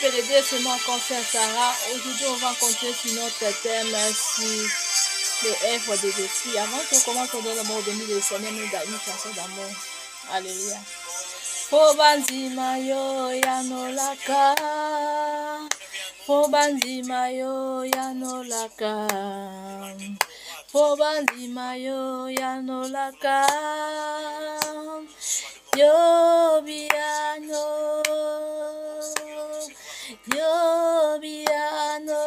bénédiction, c'est mon concert Sarah. Aujourd'hui, on va continuer sur notre thème sur les œuvres des esprits. Avant qu'on commence, on donne le mot béni de Seigneur, nous donne une chanson d'amour. Alléluia. Fobanzima yo yanolaka. Fobanzima yo yanolaka. Fobanzima yo yanolaka. Yo biano. Yo biano.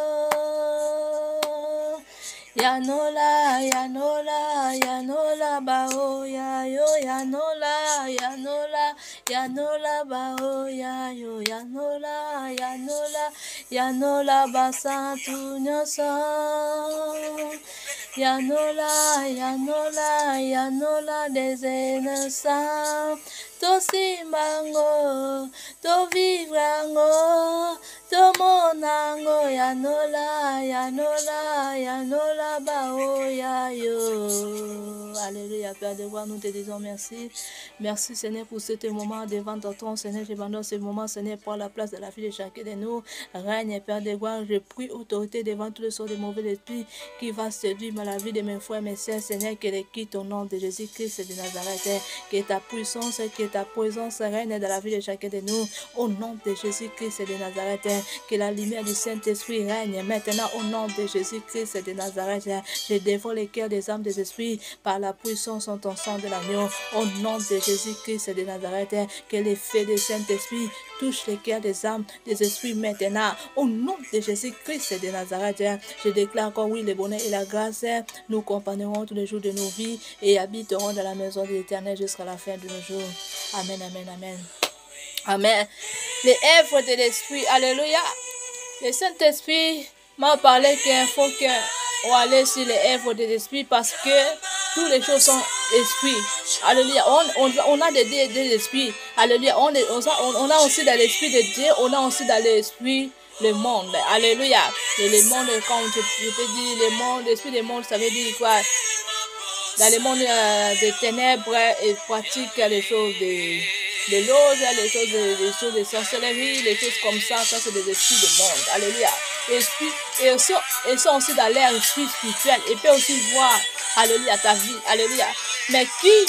Yanola, yanola, yanola, bao ya yo, yanola, yanola, yanola, bao ya yo, yanola, yanola, yanola, basantu nyoso. Yanola, yanola, yanola, des innocents. To simbango, to vivrango, to monango, yanola, yanola, yanola, bao ya yo. Alléluia, Père de gloire, nous te disons merci. Merci, Seigneur, pour ce moment devant ton trône, Seigneur. J'abandonne ce moment, Seigneur, pour la place de la vie de chacun de nous. Règne, Père de gloire, je prie autorité devant tout le sort de mauvais esprits qui va séduire la vie de mes frères, mes sœurs, Seigneur, que les quitte au nom de Jésus-Christ de Nazareth, que ta puissance, que ta présence règne dans la vie de chacun de nous, au nom de Jésus-Christ de Nazareth, que la lumière du Saint-Esprit règne maintenant au nom de Jésus-Christ de Nazareth. Je dévore les cœurs des âmes des esprits par la puissance en ton sang de l'agneau, au nom de Jésus-Christ de Nazareth, que l'effet du Saint-Esprit touche les cœurs des âmes des esprits maintenant, au nom de Jésus-Christ de Nazareth. Je déclare encore oui, le bonheur et la grâce nous accompagneront tous les jours de nos vies et habiteront dans la maison de l'Éternel jusqu'à la fin de nos jours. Amen, amen, amen. Amen. Les œuvres de l'Esprit, alléluia. Le Saint-Esprit m'a parlé qu'il faut qu'on aille sur les œuvres de l'Esprit parce que toutes les choses sont esprit. Alléluia. On a des esprits. Alléluia. On a aussi dans l'esprit de Dieu, on a aussi dans l'esprit le monde. Alléluia. Et le monde, quand je te dis le monde, l'esprit du monde, ça veut dire quoi? Dans le monde des ténèbres, il pratique les choses de l'ose, les choses de sorcellerie, les choses comme ça c'est des esprits du monde. Alléluia. Esprit, et ils sont aussi dans l'air esprit spirituel. Et peut aussi voir, alléluia, ta vie. Alléluia. Mais qui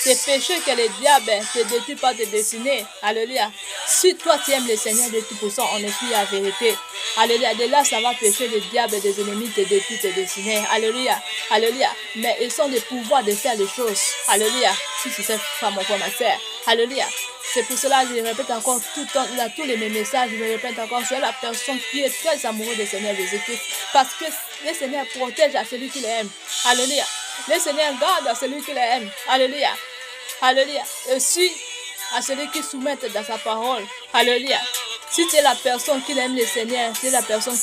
tes péchés que le diable te détruit pas te dessiner. Alléluia. Si toi tu aimes le Seigneur de tout puissant, on est la vérité. Alléluia. De là, ça va pécher le diable des ennemis te détruit te dessiner. Alléluia. Alléluia. Mais ils sont des pouvoirs de faire les choses. Alléluia. Si c'est cette femme, mon frère, ma soeur. Alléluia. C'est pour cela que je répète encore tout le temps, dans tous les mêmes messages, je me répète encore, soyez la personne qui est très amoureuse du Seigneur Jésus-Christ. Parce que le Seigneur protège à celui qui l'aime. Alléluia. Le Seigneur garde à celui qui l'aime. Alléluia. Alléluia. Et aussi à celui qui soumet dans sa parole. Alléluia. Si tu es la personne qui aime le Seigneur, tu es la personne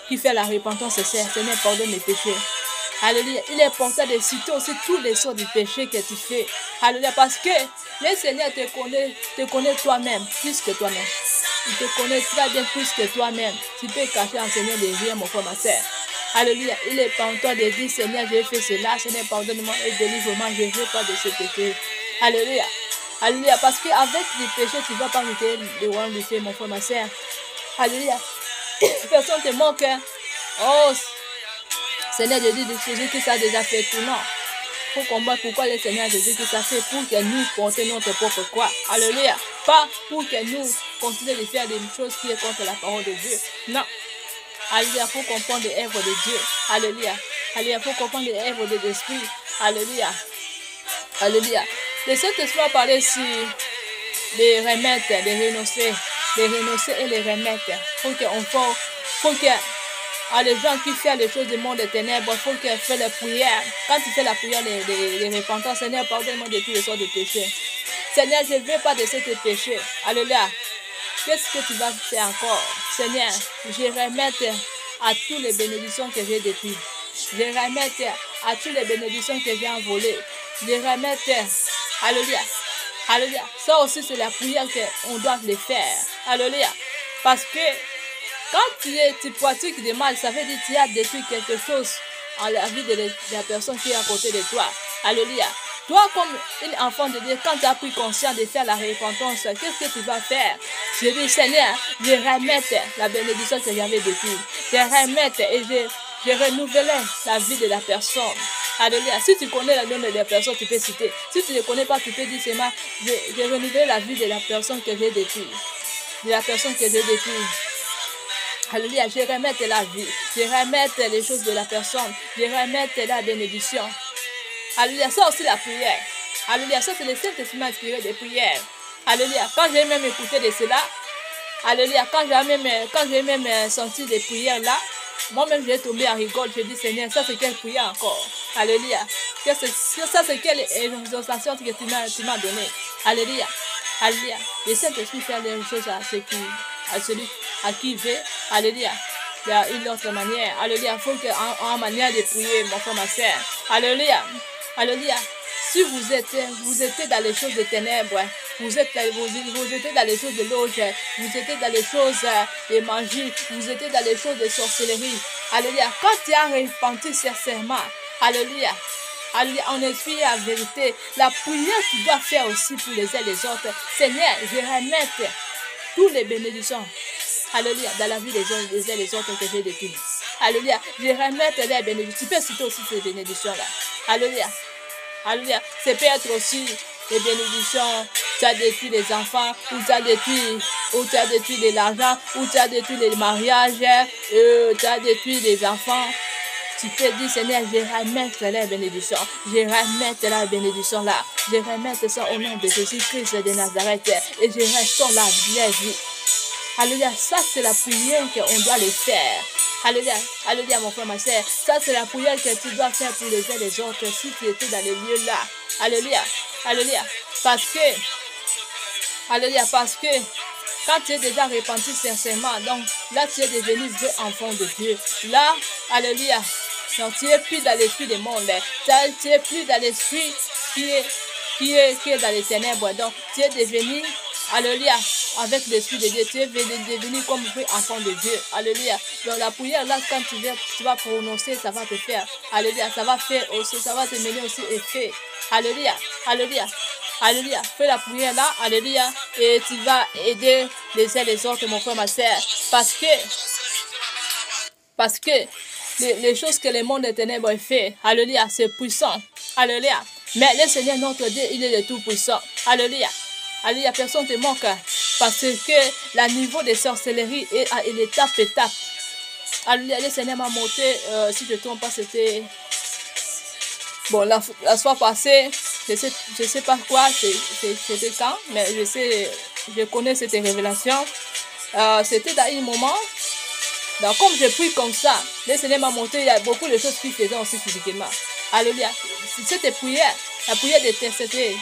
qui fait la repentance sincère. Seigneur, pardonne mes péchés. Alléluia. Il est important de citer aussi tous les sortes de péchés que tu fais. Alléluia. Parce que le Seigneur te connaît toi-même plus que toi-même. Il te connaît très bien plus que toi-même. Tu peux cacher un Seigneur de rien, mon frère, ma soeur. Alléluia. Il est important de dire, Seigneur, j'ai fait cela. Seigneur, pardonne-moi et délivre-moi. Je ne veux pas de ce péché. Alléluia. Alléluia. Parce qu'avec les péchés, tu ne vas pas goûter le royaume de Dieu, mon frère, ma soeur. Alléluia. Personne te manque. Oh, Seigneur Jésus de Jésus qui a déjà fait tout, non. Il faut combattre pourquoi le Seigneur Jésus qui a fait pour que nous portions notre propre croix. Alléluia. Pas pour que nous continuions de faire des choses qui sont contre la parole de Dieu. Non. Alléluia. Il faut comprendre les œuvres de Dieu. Alléluia. Alléluia. Il faut comprendre les œuvres de l'Esprit. Alléluia. Alléluia. Le Saint-Esprit a parlé sur les remèdes, les renoncer et les remèdes. Faut que les gens qui font les choses du monde des ténèbres, il faut qu'ils fassent la prière. Quand tu fais la prière de repentance, Seigneur, pardonne-moi de tous les sortes de péchés. Seigneur, je ne veux pas de ces péchés. Alléluia. Qu'est-ce que tu vas faire encore? Seigneur, je remets à toutes les bénédictions que j'ai détruites. Je remets à toutes les bénédictions que j'ai envolées. Je remets, alléluia. Alléluia. Ça aussi, c'est la prière qu'on doit les faire. Alléluia. Parce que quand tu pratiques des mal, ça veut dire que tu as détruit quelque chose en la vie de la personne qui est à côté de toi. Alléluia. Toi, comme une enfant de Dieu, quand tu as pris conscience de faire la repentance, qu'est-ce que tu vas faire? Je dis, Seigneur, je remette la bénédiction que j'avais depuis. Je remette et je renouvelle la vie de la personne. Alléluia. Si tu connais le nom de la personne, tu peux citer. Si tu ne connais pas, tu peux dire seulement, je renouvelle la vie de la personne que j'ai depuis. De la personne que j'ai depuis. Alléluia. Je remette la vie. Je remette les choses de la personne. Je remette la bénédiction. Alléluia, ça aussi la prière. Alléluia, ça c'est le Saint-Esprit inspiré des prières. Alléluia, quand j'ai même écouté de cela, alléluia, quand j'ai même senti des prières là, moi-même j'ai tombé en rigole, je dis Seigneur, ça c'est quelle prière encore? Alléluia, ça c'est quelle exhortation que tu m'as donnée? Alléluia, alléluia, le Saint-Esprit fait les choses à celui à qui il veut. Alléluia. Il y a une autre manière. Alléluia. Il faut qu'en manière de prier, mon frère, ma soeur. Alléluia. Alléluia. Si vous êtes dans les choses des ténèbres, vous êtes dans les choses de l'auge, vous êtes dans les choses de magie, vous êtes dans les choses de sorcellerie. Alléluia. Quand tu as repenti sincèrement, alléluia. Alléluia, en esprit et en vérité, la prière que tu dois faire aussi pour les uns et les autres. Seigneur, je remette toutes les bénédictions. Alléluia, dans la vie des uns et les autres que j'ai depuis. Alléluia, je remette les bénédictions. Tu peux citer aussi ces bénédictions-là. Alléluia. Alléluia. C'est peut être aussi les bénédictions. Tu as détruit les enfants, ou tu as détruit l'argent, ou tu as détruit les mariages, tu as détruit les enfants. Tu peux dire, Seigneur, je remette la bénédiction. Je remette la bénédiction là. Je remette ça au nom de Jésus-Christ de Nazareth. Et je restaure la vie. Alléluia, ça c'est la prière qu'on doit le faire. Alléluia, alléluia mon frère, ma soeur. Ça c'est la prière que tu dois faire pour les uns et les autres si tu étais dans les lieux là. Alléluia, alléluia. Parce que quand tu es déjà repenti sincèrement, donc là tu es devenu vrai enfant de Dieu. Là, alléluia. Donc tu es plus dans l'esprit du monde. Tu es plus dans l'esprit qui est dans les ténèbres. Donc tu es devenu, alléluia, avec l'esprit de Dieu. Tu es devenu comme vrai enfant de Dieu. Alléluia. Donc la prière là, quand tu vas prononcer, ça va te faire. Alléluia. Ça va faire aussi, ça va te mener aussi effet. Alléluia. Alléluia. Alléluia. Fais la prière là. Alléluia. Et tu vas aider les uns les autres, mon frère, ma soeur. Parce que les choses que le monde des ténèbres fait, alléluia, c'est puissant. Alléluia. Mais le Seigneur notre Dieu, il est le tout puissant. Alléluia. Alléluia, personne ne te manque. Parce que le niveau de sorcellerie est à étape. Alléluia, le Seigneur m'a monté, si je ne me trompe pas, c'était... Bon, la fois passée, je sais pas quoi, c'était quand, mais je connais cette révélation. C'était dans un moment, donc comme je prie comme ça, le Seigneur m'a montré, il y a beaucoup de choses qui faisaient aussi physiquement. Alléluia. Cette prière, la prière d'intercéder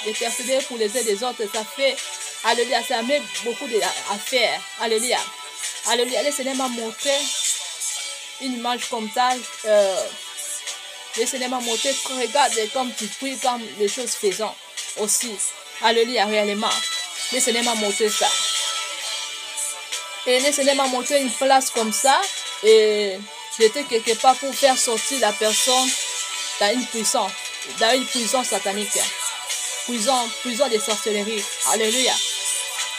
pour les uns et les autres, ça fait, alléluia, ça met beaucoup à faire. Alléluia. Alléluia. Le Seigneur m'a montré une image comme ça. Le Seigneur m'a montré, regarde comme tu pries, comme les choses faisant aussi. Alléluia, réellement. Le Seigneur m'a montré ça. Et le Seigneur m'a montré une place comme ça. Et j'étais quelque part pour faire sortir la personne dans une prison satanique. Prison de sorcellerie. Alléluia.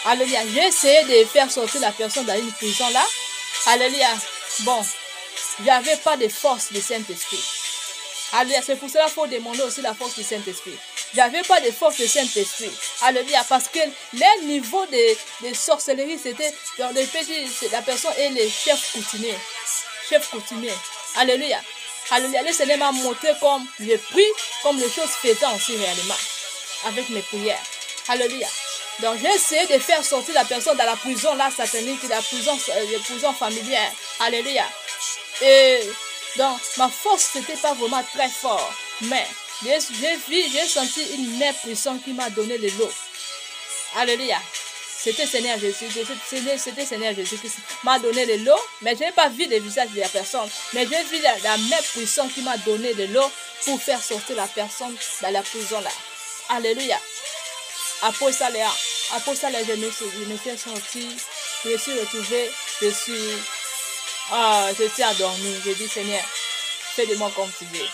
Alléluia. J'ai essayé de faire sortir la personne dans une prison là. Alléluia. Bon, j'avais pas de force du Saint-Esprit. Alléluia, c'est pour cela qu'il faut demander aussi la force du Saint-Esprit. J'avais pas de force du Saint-Esprit. Alléluia, parce que le niveau de sorcellerie, c'était dans le petit, la personne est le chef coutumier. Alléluia. Alléluia, le Seigneur m'a montré comme je prie, comme les choses faisant aussi réellement, avec mes prières. Alléluia. Donc j'ai essayé de faire sortir la personne dans la prison là satanique, la prison familière. Alléluia. Et donc, ma force, c'était pas vraiment très fort. Mais, j'ai senti une main puissante qui m'a donné le lot. Alléluia. C'était Seigneur Jésus. C'était Seigneur Jésus qui m'a donné le lot. Mais je n'ai pas vu le visage de la personne. Mais j'ai vu la main puissante qui m'a donné le lot pour faire sortir la personne dans la prison là. Alléluia. Après ça, je me suis sorti. Je me suis retrouvé. Je suis endormi. J'ai dit, Seigneur, fais de moi comme tu veux.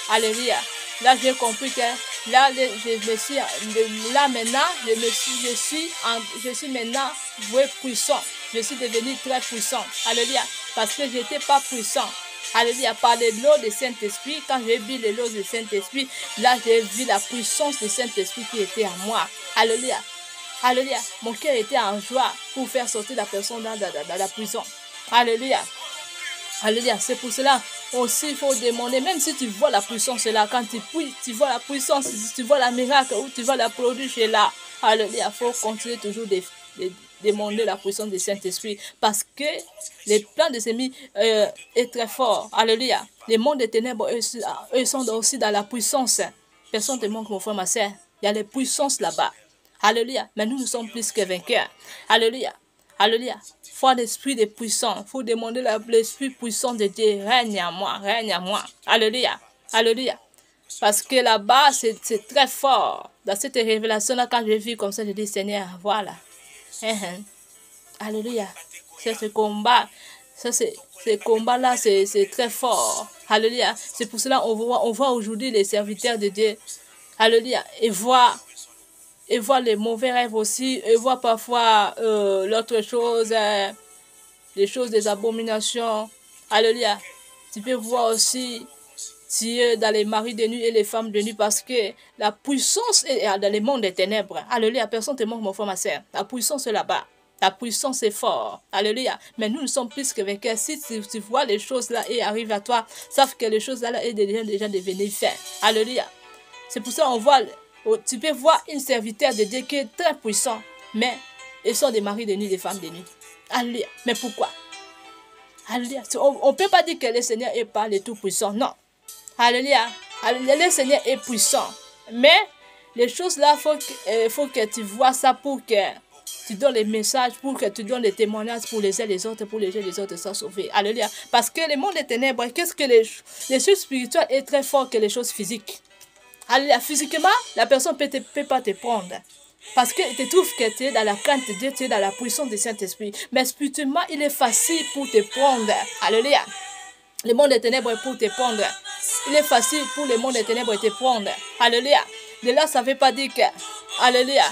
Alléluia. Là, j'ai compris que Là, là maintenant, je suis maintenant voué puissant. Je suis devenu très puissant. Alléluia. Parce que je n'étais pas puissant. Alléluia. Par l'eau du Saint-Esprit, quand j'ai bu l'eau du Saint-Esprit, là, j'ai vu la puissance du Saint-Esprit qui était en moi. Alléluia. Alléluia. Mon cœur était en joie pour faire sortir la personne dans la prison. Alléluia. Alléluia. C'est pour cela aussi il faut demander, même si tu vois la puissance là, quand tu pries, tu vois la puissance, tu vois la miracle ou tu vois la produit là. Alléluia. Il faut continuer toujours de demander la puissance du Saint-Esprit parce que les plans de semis est très fort. Alléluia. Les mondes des ténèbres, eux sont aussi dans la puissance. Personne ne te manque, mon frère, ma soeur. Il y a les puissances là-bas. Alléluia. Mais nous sommes plus que vainqueurs. Alléluia. Alléluia. Faut l'esprit de puissance. Faut demander l'esprit puissant de Dieu. Règne à moi. Règne à moi. Alléluia. Alléluia. Parce que là-bas, c'est très fort. Dans cette révélation-là, quand je vis comme ça, je dis, Seigneur, voilà. Alléluia. C'est ce combat. Ce combat-là, c'est très fort. Alléluia. C'est pour cela on voit aujourd'hui les serviteurs de Dieu. Alléluia. Et voir les mauvais rêves aussi. Et voir parfois l'autre chose, les choses des abominations. Alléluia. Tu peux voir aussi dans les maris de nuit et les femmes de nuit parce que la puissance est dans les mondes des ténèbres. Alléluia. Personne ne te manque, mon frère, ma soeur. La puissance est là-bas. La puissance est forte. Alléluia. Mais nous sommes plus que vainqueurs. Si tu vois les choses là et arrivent à toi, sauf que les choses là est déjà devenues faites. Alléluia. C'est pour ça qu'on voit, tu peux voir une serviteur de Dieu qui est très puissant, mais ils sont des maris de nuit, des femmes de nuit. Alléluia. Mais pourquoi? Alléluia. On ne peut pas dire que le Seigneur est pas le tout-puissant. Non. Alléluia. Alléluia. Le Seigneur est puissant. Mais les choses là, faut que tu vois ça pour que tu donnes les messages, pour que tu donnes les témoignages pour les uns les autres, pour les uns les autres soient sauvés. Alléluia. Parce que le monde des ténèbres, qu'est-ce que les choses spirituelles est très fort que les choses physiques. Alléluia. Physiquement, la personne ne peut pas te prendre. Parce que tu trouves que tu es dans la crainte de Dieu, tu es dans la puissance du Saint-Esprit. Mais spirituellement, il est facile pour te prendre. Alléluia. Le monde des ténèbres est pour te prendre. Il est facile pour le monde des ténèbres de te prendre. Alléluia. De là, ça ne veut pas dire que, alléluia,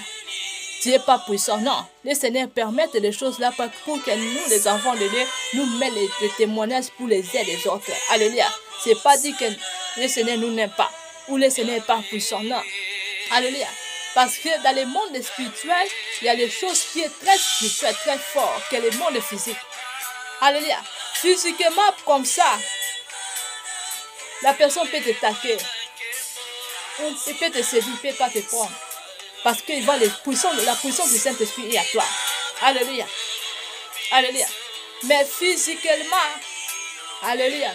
tu n'es pas puissant. Non. Le Seigneur permet les choses là pour que nous, les enfants de Dieu, nous mettent les témoignages pour les uns et les autres. Alléluia. Ce n'est pas dit que le Seigneur nous n'aime pas. Ou le Seigneur n'est pas puissant. Non. Alléluia. Parce que dans le monde spirituel, il y a des choses qui sont très spirituelles, très fortes, que le monde physique. Alléluia. Physiquement, comme ça, la personne peut te taquer. Il peut te séduire, il ne peut pas te prendre. Parce qu'il voit la puissance du Saint-Esprit est à toi. Alléluia. Alléluia. Mais physiquement, alléluia.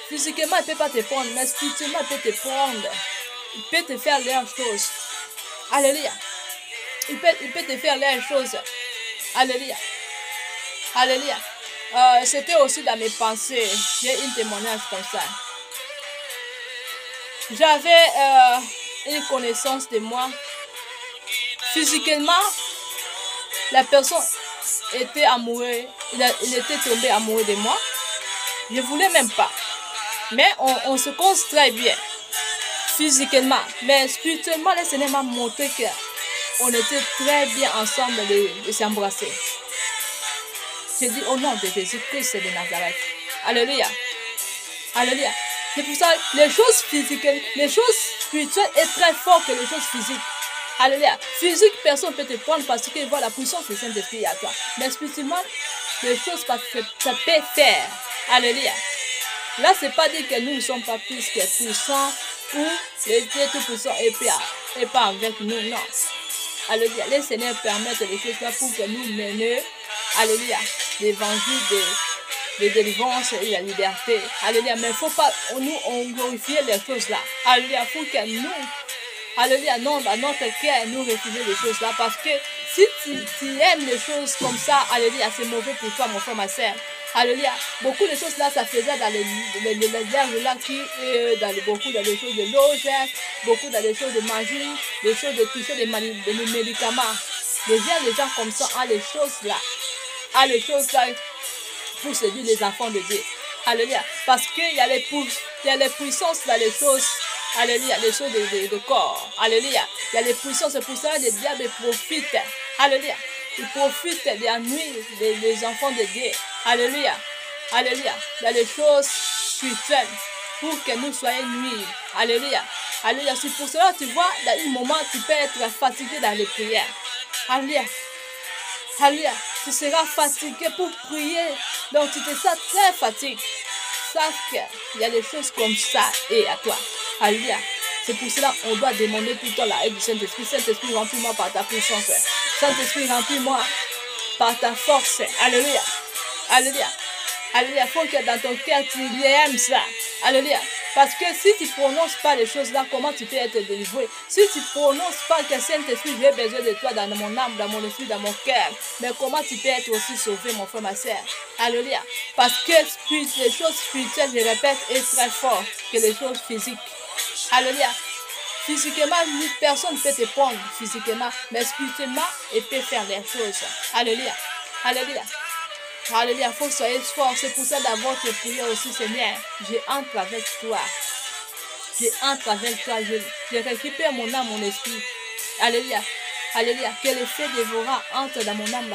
Physiquement, il ne peut pas te prendre, mais spirituellement, il peut te prendre. Il peut te faire les choses. Alléluia. Il peut te faire les choses. Alléluia. Alléluia. C'était aussi dans mes pensées. J'ai un témoignage comme ça. J'avais une connaissance de moi. Physiquement, la personne était amoureuse. Il était tombé amoureux de moi. Je ne voulais même pas. Mais on se connaît très bien. Physiquement. Mais spirituellement, le Seigneur m'a montré qu'on était très bien ensemble de s'embrasser. J'ai dit au nom de Jésus-Christ de Nazareth. Alléluia. Alléluia. C'est pour ça les choses physiques, les choses spirituelles sont très fortes que les choses physiques. Alléluia. Physique, personne ne peut te prendre parce qu'il voit la puissance du Saint-Esprit à toi. Mais spirituellement, les choses parce que ça peut faire. Alléluia. Là, ce n'est pas dire que nous ne sommes pas plus que puissants ou les Dieu tout-puissants et pas avec nous. Non. Alléluia. Le Seigneur permet les choses là pour que nous menions. Alléluia. L'évangile de délivrance et la liberté. Alléluia. Mais il ne faut pas on glorifier les choses là. Alléluia. Pour que nous, alléluia, non, dans notre cœur, nous refusions les choses là. Parce que si tu aimes les choses comme ça, alléluia, c'est mauvais pour toi, mon frère, ma soeur. Alléluia. Beaucoup de choses là, ça faisait dans les herbes là, dans beaucoup de choses de loge, beaucoup dans les choses de magie, des choses de toucher des médicaments. Les gens comme ça ont les choses là. A les choses là pour séduire les enfants de Dieu. Alléluia. Parce qu'il y a les puissances dans les choses Alléluia, les choses de corps. Alléluia. Il y a les puissances, c'est pour ça que les diables profitent. Alléluia. Ils profitent de la nuit des enfants de Dieu. Alléluia. Alléluia. Il y a les choses spirituelles pour que nous soyons nuits. Alléluia. Alléluia. C'est pour cela que tu vois, dans un moment, tu peux être fatigué dans les prières. Alléluia. Alléluia. Tu seras fatigué pour prier. Donc tu te sens très fatigué. Sache qu'il y a des choses comme ça et à toi. Alléluia. C'est pour cela qu'on doit demander tout le temps la aide du Saint-Esprit. Saint-Esprit, remplis-moi par ta puissance. Saint-Esprit, remplis-moi par ta force. Alléluia. Alléluia. Alléluia. Il faut que dans ton cœur, tu aimes ça. Alléluia. Parce que si tu ne prononces pas les choses là, comment tu peux être délivré? Si tu ne prononces pas que Saint-Esprit, j'ai besoin de toi dans mon âme, dans mon esprit, dans mon cœur, mais comment tu peux être aussi sauvé, mon frère, ma soeur? Alléluia. Parce que les choses spirituelles, je répète, est très fort que les choses physiques. Alléluia. Physiquement, personne ne peut te prendre physiquement, mais spirituellement, il peut faire les choses. Alléluia. Alléluia. Alléluia, il faut que soyez fort. C'est pour ça d'avoir te prier aussi, Seigneur. Je entre avec toi. Je entre avec toi. Je récupère mon âme, mon esprit. Alléluia. Alléluia. Que le feu dévorant entre dans mon âme,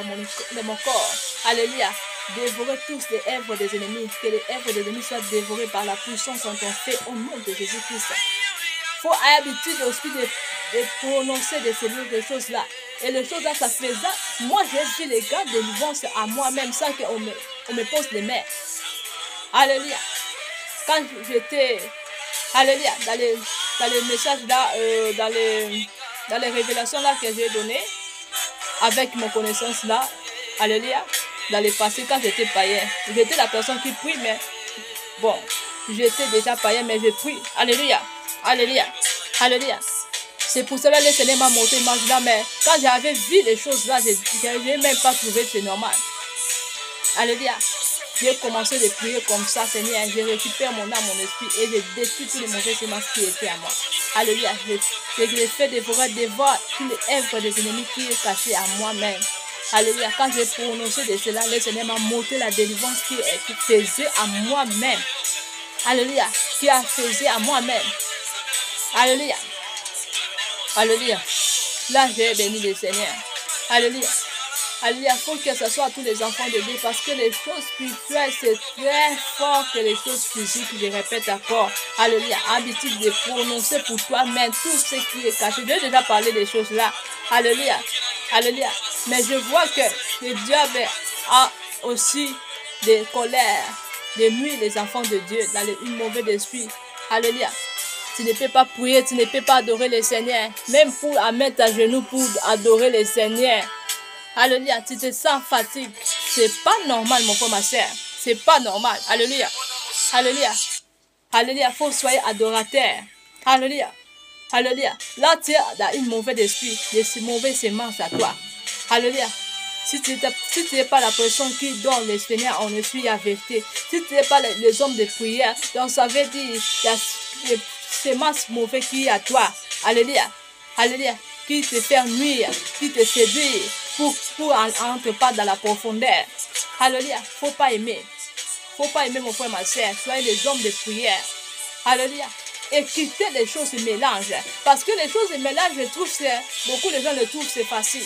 dans mon corps. Alléluia. Dévorer tous les œuvres des ennemis. Que les œuvres des ennemis soient dévorées par la puissance en ton feu au nom de Jésus-Christ. Il faut avoir l'habitude aussi de prononcer des choses là. Et les choses là, ça faisait. Moi, j'ai vu les gars de délivrance à moi-même sans qu'on me pose les mains. Alléluia. Quand j'étais, alléluia, dans les messages là, dans les révélations là que j'ai données, avec mon connaissance là, alléluia, dans les passés, quand j'étais païen, j'étais la personne qui prie, mais bon, j'étais déjà païen, mais je prie. Alléluia. Alléluia. Alléluia. C'est pour cela que le Seigneur m'a montré l'image là, mais quand j'avais vu les choses là, je n'ai même pas trouvé que c'est normal. Alléluia. J'ai commencé de prier comme ça, Seigneur. Je récupère mon âme, mon esprit et je détruis tous les mauvais semences qui étaient à moi. Alléluia. Je les fais dévorer tous les œuvres des ennemis qui est caché à moi-même. Alléluia. Quand j'ai prononcé de cela, le Seigneur m'a montré la délivrance qui faisait à moi-même. Alléluia. Qui a fait à moi-même. Alléluia. Alléluia. Là, j'ai béni le Seigneur. Alléluia. Alléluia. Il faut que ce soit à tous les enfants de Dieu parce que les choses spirituelles, c'est très fort que les choses physiques. Je répète encore. Alléluia. Habitude de prononcer pour toi-même tout ce qui est caché. J'ai déjà parlé des choses là. Alléluia. Alléluia. Mais je vois que le diable a aussi des colères, des nuits, les enfants de Dieu, dans une mauvaise esprit. Alléluia. Tu ne peux pas prier, tu ne peux pas adorer le Seigneur. Même pour mettre à genoux pour adorer le Seigneur. Alléluia, tu te sens fatigué. C'est pas normal, mon frère, ma soeur. C'est pas normal. Alléluia. Alléluia. Alléluia, il faut soyez adorateur. Alléluia. Alléluia. Là, tu es dans une mauvaise esprit, des mauvaises semences à toi. Alléluia. Si tu n'es pas la personne qui donne le Seigneur en esprit et en vérité, si tu n'es pas les hommes de prière, donc ça veut dire les semences mauvaises qui est à toi. Alléluia. Alléluia. Qui te fait nuire, qui te séduit pour entrer pas dans la profondeur. Alléluia. Faut pas aimer. Faut pas aimer mon frère, ma soeur. Soyez des hommes de prière. Alléluia. Et quitter les choses se mélangent. Parce que les choses se mélangent, je trouve beaucoup de gens le trouvent c'est facile.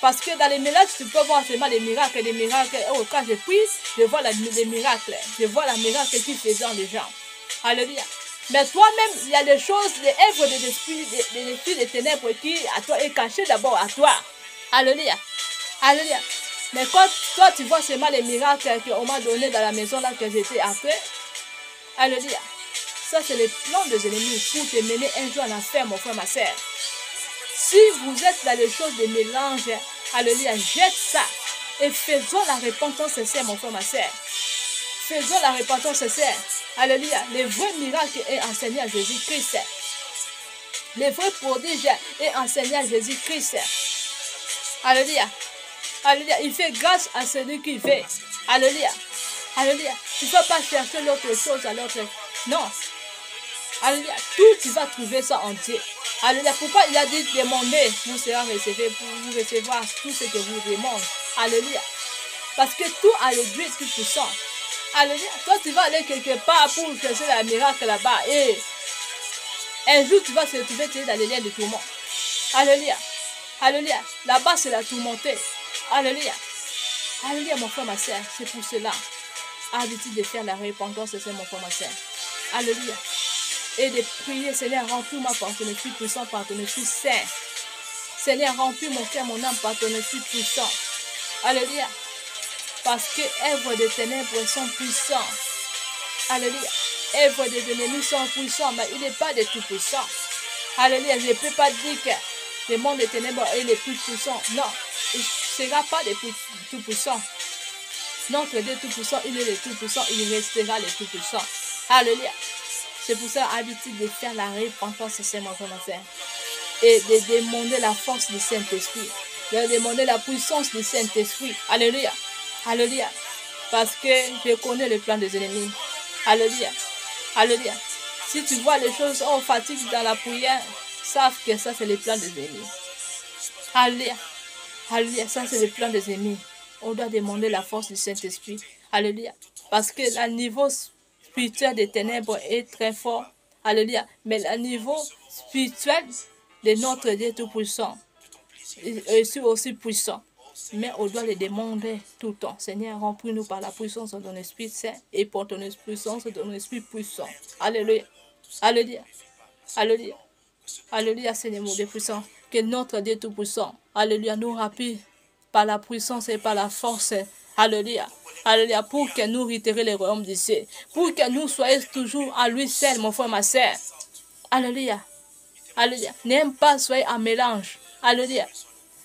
Parce que dans les mélanges, tu peux voir seulement les miracles. Oh, quand je prie, je vois les miracles. Je vois les miracles qui faisaient les gens. Alléluia. Mais toi-même, il y a des choses, des œuvres de l'esprit, des esprits des ténèbres qui à toi est caché d'abord à toi. Alléluia. Alléluia. Mais quand toi, tu vois seulement les miracles qu'on m'a donné dans la maison là que j'étais après. Alléluia. Ça, c'est le plan des ennemis pour te mener un jour en enfer, mon frère, ma soeur. Si vous êtes dans les choses de mélange, alléluia, jette ça. Et faisons la repentance sincère, mon frère, ma soeur. Faisons la repentance sincère. Alléluia. Le vrai miracle est enseigné à Jésus-Christ. Le vrai prodige est enseigné à Jésus-Christ. Alléluia. Alléluia. Il fait grâce à celui qui fait. Alléluia. Alléluia. Tu ne peux pas chercher l'autre chose à l'autre. Non. Alléluia. Tout, tu vas trouver ça en Dieu. Alléluia. Pourquoi il a dit demander, vous serez recevé pour vous recevoir tout ce que vous demandez. Alléluia. Parce que tout a le Dieu tout puissant. Alléluia. Toi, tu vas aller quelque part pour chercher la miracle là-bas. Et Un jour, tu vas se retrouver dans les liens de tourment. Alléluia. Alléluia. Là-bas, c'est la tourmentée. Alléluia. Alléluia, mon frère, ma soeur. C'est pour cela. Habitude de faire la repentance, c'est mon frère, ma soeur. Alléluia. Et de prier, Seigneur, remplis-moi par ton esprit puissant, par ton esprit saint. Seigneur, remplis mon cœur, mon âme par ton esprit puissant. Alléluia. Parce que œuvres des ténèbres sont puissants. Alléluia. Œuvres des ennemis sont puissants, mais il n'est pas de tout puissant. Alléluia. Je ne peux pas dire que le monde des ténèbres est le plus puissant. Non, il ne sera pas le plus tout puissant. Notre Dieu tout puissant, il est le tout puissant, il restera le tout puissant. Alléluia. C'est pour ça, habitude de faire la repentance, c'est mon frère. Et de demander la force du Saint-Esprit. De demander la puissance du Saint-Esprit. Alléluia. Alléluia. Parce que je connais le plan des ennemis. Alléluia. Alléluia. Si tu vois les choses en fatigue dans la prière, sache que ça c'est le plan des ennemis. Alléluia. Alléluia. Ça c'est le plan des ennemis. On doit demander la force du Saint-Esprit. Alléluia. Parce que le niveau spirituel des ténèbres est très fort. Alléluia. Mais le niveau spirituel de notre Dieu tout-puissant est aussi puissant. Mais on doit le demander tout le temps. Seigneur, remplis-nous par la puissance de ton Esprit Saint et par ton puissance de ton Esprit puissant. Alléluia. Alléluia. Alléluia. Alléluia, Seigneur mon Dieu puissant. Que notre Dieu tout-puissant, alléluia, nous remplit par la puissance et par la force. Alléluia. Alléluia. Pour que nous réitérer les royaumes du ciel. Pour que nous soyons toujours à lui seul, mon frère, ma soeur. Alléluia. Alléluia. N'aime pas soyez en mélange. Alléluia.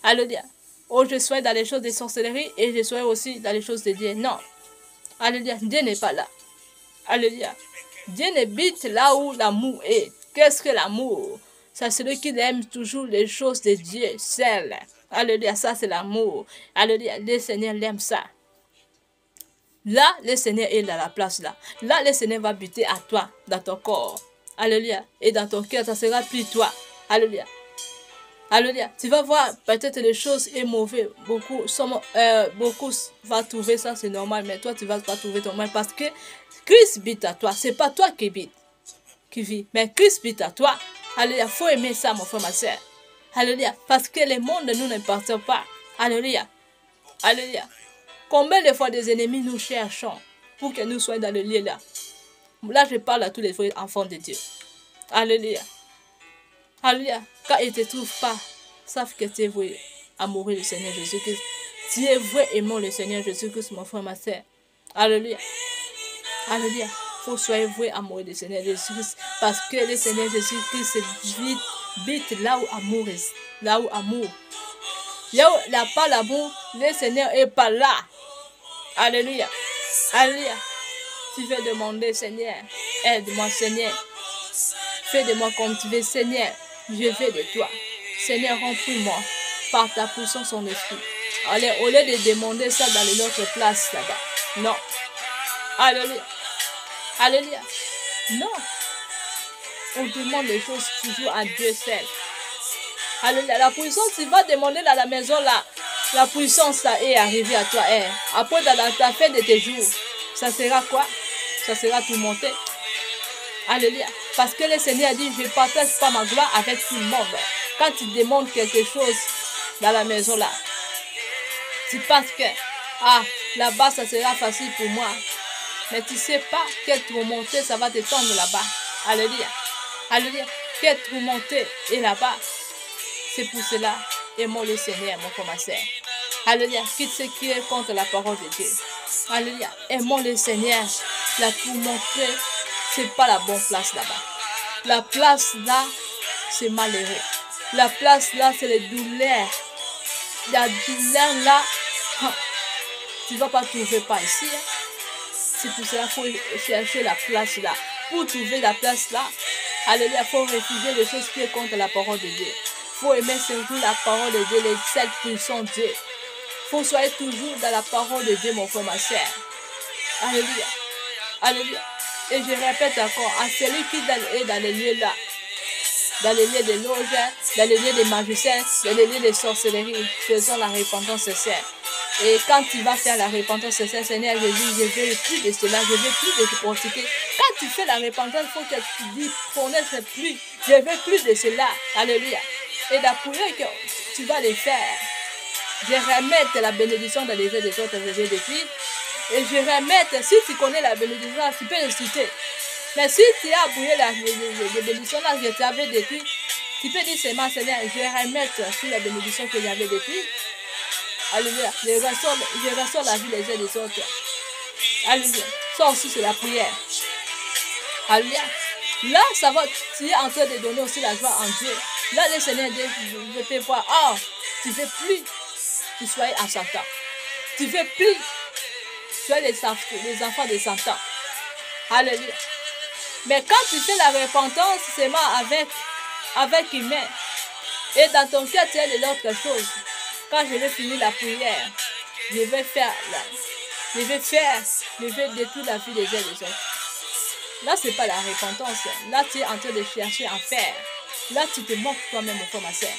Alléluia. Oh, je sois dans les choses de sorcellerie et je sois aussi dans les choses de Dieu. Non. Alléluia. Dieu n'est pas là. Alléluia. Dieu n'habite là où l'amour est. Qu'est-ce que l'amour? C'est celui qui aime toujours les choses de Dieu seul. Alléluia. Ça, c'est l'amour. Alléluia. Le Seigneur l'aime ça. Là, le Seigneur est dans la place là. Là, le Seigneur va habiter à toi, dans ton corps. Alléluia. Et dans ton cœur, ça sera plus toi. Alléluia. Alléluia. Tu vas voir peut-être les choses est mauvais. Beaucoup vont trouver ça, c'est normal. Mais toi, tu vas pas trouver ton mal parce que Christ habite à toi. C'est pas toi qui vis. Mais Christ habite à toi. Alléluia. Faut aimer ça, mon frère, ma soeur. Alléluia. Parce que le monde ne nous appartient pas. Alléluia. Alléluia. Combien de fois des ennemis nous cherchons pour que nous soyons dans le lieu là. Là, je parle à tous les vrais enfants de Dieu. Alléluia. Alléluia. Quand ils ne te trouvent pas, savent que tu es vrai à mourir le Seigneur Jésus-Christ. Tu es vrai aimant le Seigneur Jésus-Christ, mon frère, ma soeur. Alléluia. Alléluia. Il faut soyez vrai à mourir le Seigneur Jésus-Christ. Parce que le Seigneur Jésus-Christ vite là où amour est. Là où amour. Là où il n'y a pas l'amour, le Seigneur n'est pas là. Alléluia. Alléluia. Tu veux demander, Seigneur, aide-moi, Seigneur. Fais de moi comme tu veux, Seigneur. Je veux de toi. Seigneur, remplis-moi par ta puissance en esprit. Allez, au lieu de demander ça dans les autres places là-bas. Non. Alléluia. Alléluia. Non. On demande les choses toujours à Dieu seul. Alléluia. La puissance, tu vas demander dans la maison là. La puissance ça est arrivée à toi. Après, dans la fin de tes jours, ça sera quoi? Ça sera tout monté. Alléluia. Parce que le Seigneur a dit, je ne partage pas ma gloire avec tout le monde. Quand tu demandes quelque chose dans la maison là, tu penses que, là-bas, ça sera facile pour moi. Mais tu ne sais pas quelle tourmentée ça va te tendre là-bas. Alléluia. Alléluia. Quelle tourmentée est là-bas. C'est pour cela, aimons le Seigneur, mon frère, ma soeur. Alléluia. Quitte ce qui est contre la parole de Dieu. Alléluia. Aimons le Seigneur. La tourmentée, ce n'est pas la bonne place là-bas. La place là, c'est malheureux. La place là, c'est les douleurs. La douleur là, tu ne vas pas trouver pas ici. C'est pour cela qu'il faut chercher la place là. Pour trouver la place là, alléluia, il faut refuser les choses qui sont contre la parole de Dieu. Il faut aimer surtout la parole de Dieu, les sept puissants Dieu. Il faut soyez toujours dans la parole de Dieu, mon frère, ma soeur. Alléluia. Alléluia. Et je répète encore, à celui qui est dans les lieux là, dans les lieux de loges, dans les lieux des magiciens, dans les lieux de sorcellerie, faisons la repentance sincère. Et quand tu vas faire la repentance sincère, Seigneur Jésus, je ne veux plus de cela, je ne veux plus de te pratiquer. Quand tu fais la repentance, il faut que tu dis, prenez plus Je ne veux plus de cela. Alléluia. Et la prière que tu vas les faire, je remettre la bénédiction dans les yeux des autres, je vais détruire. Et je remettre, si tu connais la bénédiction, tu peux le citer. Mais si tu as brûlé la bénédiction là, que tu avais détruit, tu peux dire seulement, Seigneur, je vais remettre sur la bénédiction que j'avais détruite. Alléluia. Je ressors la vie des uns des autres. Alléluia. Ça aussi, c'est la prière. Alléluia. Là, ça va, tu es en train de donner aussi la joie en Dieu. Là, le Seigneur dit, je te vois, oh, tu ne veux plus que tu sois à 100 ans. Tu ne veux plus que tu sois les enfants de 100 ans. Alléluia. Mais quand tu fais la repentance, c'est avec humain. Et dans ton cœur, tu as de l'autre chose. Quand je vais finir la prière, je vais détruire la vie des uns des autres. Là, ce n'est pas la repentance. Là, tu es en train de chercher à faire. Là, tu te moques toi-même, mon frère, ma soeur.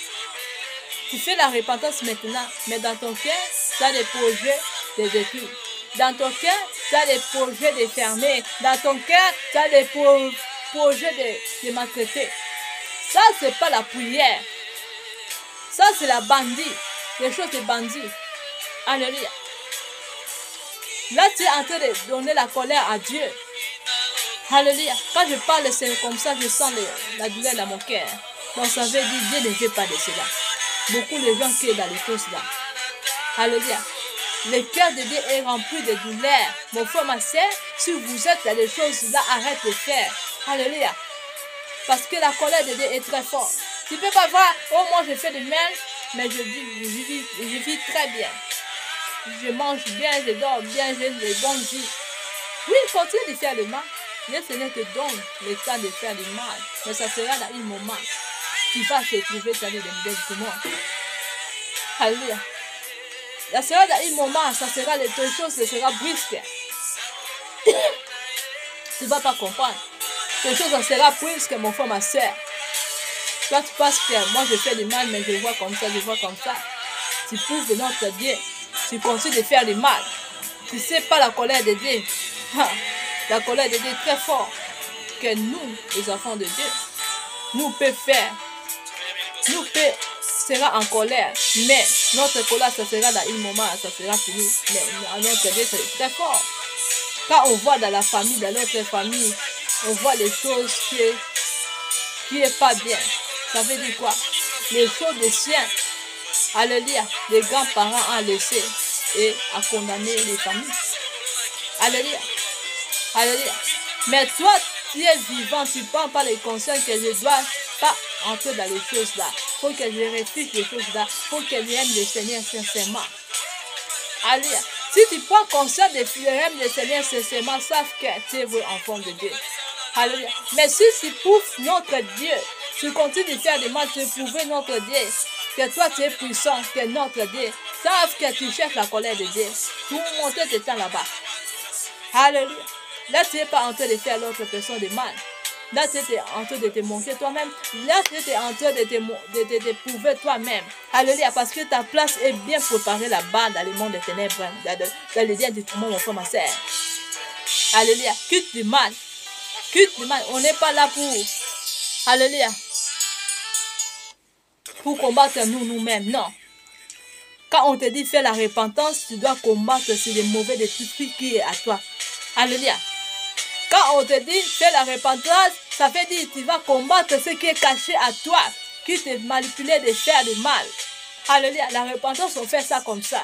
Tu fais la repentance maintenant, mais dans ton cœur, tu as des projets de détruire. Dans ton cœur, tu as des projets de fermer. Dans ton cœur, tu as des projets de maltraiter. Ça, ce n'est pas la prière. Ça, c'est la bandit. Les choses de bandit. Alléluia. Là, tu es en train de donner la colère à Dieu. Alléluia. Quand je parle, c'est comme ça, je sens la douleur dans mon cœur. Donc, ça veut dire, Dieu ne veut pas de cela. Beaucoup de gens qui sont dans les choses là. Alléluia. Le cœur de Dieu est rempli de douleur. Mon frère, ma soeur, si vous êtes dans les choses là, arrête de faire. Alléluia. Parce que la colère de Dieu est très forte. Tu ne peux pas voir, oh, moi je fais du mal, mais je vis très bien. Je mange bien, je dors bien, j'ai des bonnes vies. Oui, continue de faire le mal. Le Seigneur te donne le temps de faire du mal. Mais ça sera dans un moment. Tu vas te trouver dans le monde. Alléluia. Ça sera dans un moment, ça sera les deux choses, ça sera brusque. Tu ne vas pas comprendre. Les choses, ça sera brusque, mon frère, ma soeur. Toi, tu penses que moi, je fais du mal, mais je vois comme ça, je vois comme ça. Tu prouves notre Dieu. Tu continues de faire du mal. Tu ne sais pas la colère de Dieu. La colère de Dieu est très forte. Que nous, les enfants de Dieu, nous pouvons faire. Nous pouvons sera en colère. Mais notre colère, ça sera dans un moment, ça sera fini. Mais notre Dieu, c'est très fort. Quand on voit dans la famille, dans notre famille, on voit les choses qui est pas bien. Ça veut dire quoi? Les choses des siens, alléluia, les grands-parents ont laissé et à condamner les familles. Alléluia. Alléluia. Mais toi, tu es vivant, tu ne prends pas les consciences que je ne dois pas entrer dans les choses là. Il faut que je réfléchisse les choses là. Il faut que j'aime le Seigneur sincèrement. Alléluia. Si tu prends conscience de l'aimer le Seigneur sincèrement, sache que tu es vrai enfant de Dieu. Alléluia. Mais si tu prouves notre Dieu, tu continues de faire des mal, tu prouves notre Dieu, que toi tu es puissant, que notre Dieu, sache que tu cherches la colère de Dieu. Tout monter tes temps là-bas. Alléluia. Là, tu n'es pas en train de faire l'autre personne de mal. Là, tu es en train de te montrer toi-même. Là, tu es en train de te prouver toi-même. Alléluia. Parce que ta place est bien préparée là-bas dans le monde des ténèbres, dans les liens du tourment, mon frère, ma soeur. Alléluia. Quitte du mal. Quitte du mal. On n'est pas là pour. Alléluia. Pour combattre nous-mêmes. Non. Quand on te dit fais la repentance, tu dois combattre sur les mauvais de tout ce qui est à toi. Alléluia. Quand on te dit fais la repentance, ça veut dire tu vas combattre ce qui est caché à toi, qui te manipule de faire du mal. Alléluia. La repentance, on fait ça comme ça.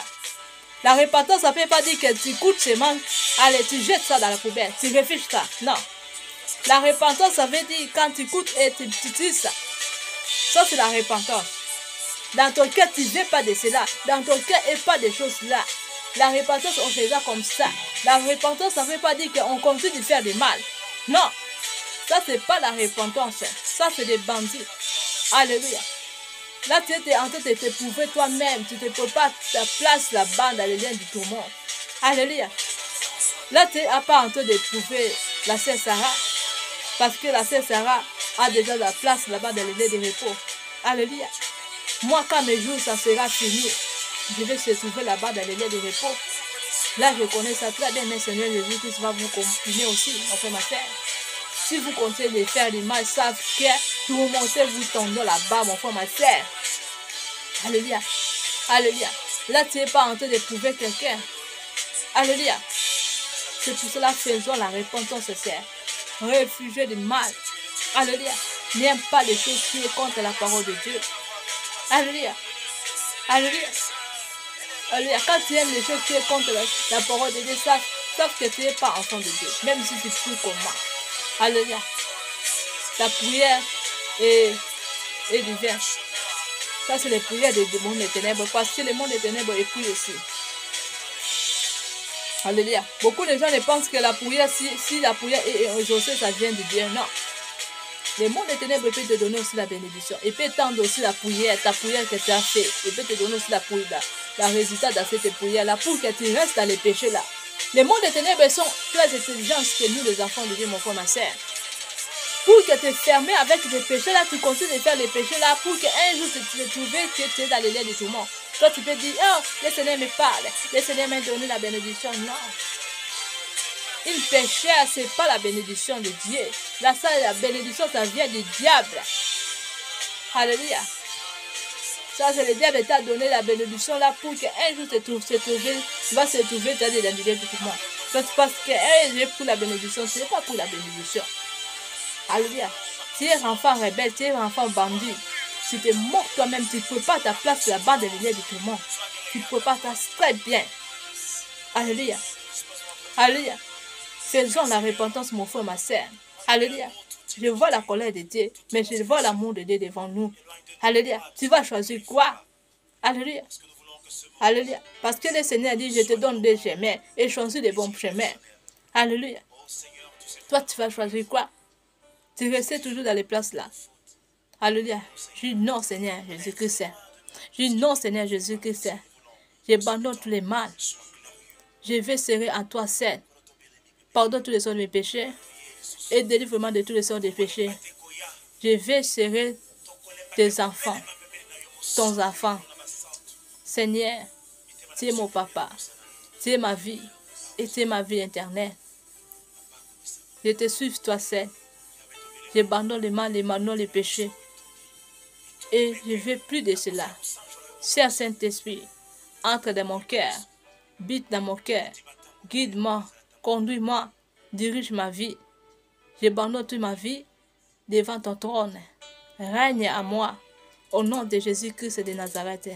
La repentance, ça ne veut pas dire que tu écoutes ces manques, allez, tu jettes ça dans la poubelle, tu réfléchis ça. Non. La repentance, ça veut dire quand tu écoutes et tu utilises ça. Ça, c'est la repentance. Dans ton cœur, tu ne veux pas de cela. Dans ton cœur, il n'y a pas de choses là. La repentance, on fait ça comme ça. La repentance, ça ne veut pas dire qu'on continue de faire du mal. Non. Ça, ce n'est pas la repentance. Ça, c'est des bandits. Alléluia. Là, tu es en train de te prouver toi-même. Tu ne te prépares ta place là-bas dans les liens du tourment. Alléluia. Là, tu n'es pas en train de prouver la sœur Sarah. Parce que la sœur Sarah a déjà la place là-bas dans les liens de repos. Alléluia. Moi, quand mes jours, ça sera fini, je vais se trouver là-bas dans les lieux de repos. Là, je connais ça très bien, mais Seigneur Jésus-Christ va vous confiner aussi, mon frère, ma soeur. Si vous continuez de faire du mal, savez que Tourmentez-vous tendons là-bas, mon frère, ma soeur. Alléluia. Alléluia. Là, tu n'es pas en train d'éprouver quelqu'un. Alléluia. C'est pour cela, faisons la repentance, sœur. Réfugiez du mal. Alléluia. N'aime pas les choses qui sont contre la parole de Dieu. Alléluia. Alléluia. Alléluia. Quand tu aimes les choses qui sont contre la parole de Dieu, sauf que tu n'es pas enfant de Dieu. Même si tu pries comme moi. Alléluia. Ta prière est divine. Ça, c'est les prières du monde des ténèbres. Parce que le monde des ténèbres est pris aussi. Alléluia. Beaucoup de gens ne pensent que la prière, si la prière est exaucée, ça vient de Dieu. Non. Le monde des ténèbres peut te donner aussi la bénédiction. Il peut tendre aussi la prière, ta prière que tu as fait. Il peut te donner aussi la résultat de cette prière-là pour que tu restes dans les péchés-là. Les mondes des ténèbres sont très intelligents que nous, les enfants de Dieu, mon frère, ma soeur. Pour que tu es fermé avec les péchés-là, tu continues de faire les péchés-là pour qu'un jour tu te trouves que tu es dans les liens de tout le monde. Toi, tu peux dire, oh, le Seigneur me parle, le Seigneur m'a donné la bénédiction. Non. Une pécheur, ce n'est pas la bénédiction de Dieu. Là, ça, la bénédiction, ça vient du diable. Alléluia. Ça, c'est le diable qui t'a donné la bénédiction là pour qu'un jour tu vas se trouver dans les liens de tout le monde. Toi, tu penses que j'ai pris la bénédiction, ce n'est pas pour la bénédiction. Alléluia. Tu es un enfant rebelle, tu es un enfant bandit. Si tu es mort toi-même, tu ne peux pas ta place là-bas de l'unité de tout le monde. Tu ne peux pas ta très bien. Alléluia. Alléluia. Faisons la repentance, mon frère, ma soeur. Alléluia. Je vois la colère de Dieu, mais je vois l'amour de Dieu devant nous. Alléluia. Tu vas choisir quoi? Alléluia. Alléluia. Parce que le Seigneur dit, je te donne des chemins et choisis des bons chemins. Alléluia. Toi, tu vas choisir quoi? Tu restes toujours dans les places là. Alléluia. Je dis non, Seigneur Jésus-Christ. Je dis non, Seigneur Jésus-Christ. J'abandonne tous les mal. Je vais serrer en toi seul. Pardonne tous les sortes de mes péchés et délivre-moi de tous les sortes de péchés. Je vais serrer tes enfants, ton enfant. Seigneur, tu es mon papa. Tu es ma vie et tu es ma vie éternelle. Je te suis toi seul. J'abandonne le mal, j'abandonne les péchés. Et je ne veux plus de cela. Cher Saint-Esprit, entre dans mon cœur, bite dans mon cœur, guide-moi, conduis-moi, dirige ma vie. J'abandonne toute ma vie devant ton trône. Règne à moi, au nom de Jésus-Christ de Nazareth.